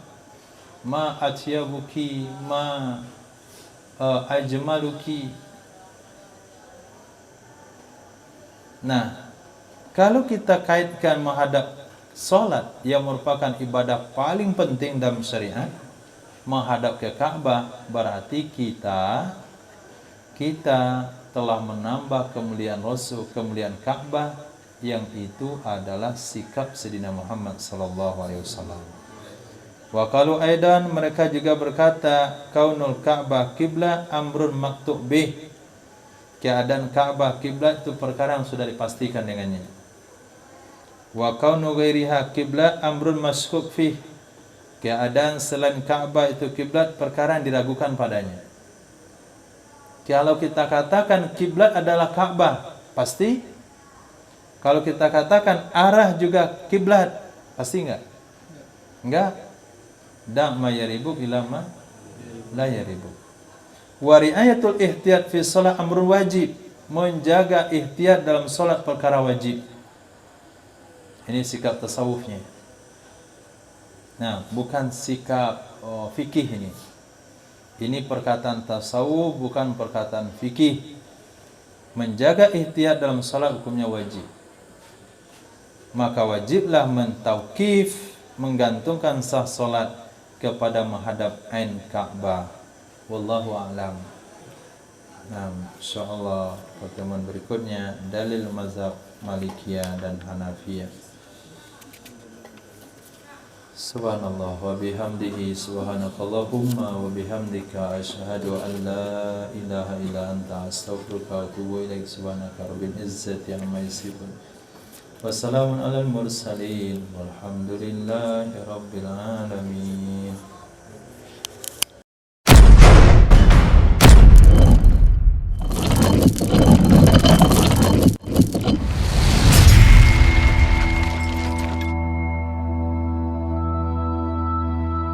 [SPEAKER 1] Ma atyabuki, ma ajmaluki. Nah, kalau kita kaitkan menghadap solat yang merupakan ibadah paling penting dalam syariat, menghadap ke Ka'bah, berarti kita telah menambah kemuliaan Rasul, kemuliaan Ka'bah, yang itu adalah sikap Sayyidina Muhammad sallallahu alaihi wasallam. Wa qalu aidan, mereka juga berkata, kaunul Ka'bah kiblat amrun maktub bih. Keadaan Ka'bah kiblat itu perkara yang sudah dipastikan dengannya. Wa kaunu ghairiha kiblat amrun masykuk fih. Keadaan selain Ka'bah itu kiblat, perkara yang diragukan padanya. Kalau kita katakan kiblat adalah Ka'bah, pasti. Kalau kita katakan arah juga kiblat, pasti enggak? Enggak. Da' ma yaribuk ila ma la yaribuk. Wa ri'ayatul ihtiyat fi shalah amrun wajib. Menjaga ihtiyat dalam salat perkara wajib. Ini sikap tasawufnya. Nah, bukan sikap fikih ini. Ini perkataan tasawuf, bukan perkataan fikih. Menjaga ihtiyat dalam salat hukumnya wajib. Maka wajiblah mentauqif, menggantungkan sah salat kepada menghadap ain Ka'bah. Wallahu a'lam. Nah, insyaallah pertemuan berikutnya dalil mazhab Malikiyah dan Hanafiyah. Subhanallah wa bihamdihi, subhanakallahumma wa bihamdika, asyhadu an la ilaha illa anta, astaghfiruka wa atubu ilaik. Subhanaka rabbil izzati amma yasifun. Wassalamun alal mursalin walhamdulillahi rabbil alamin.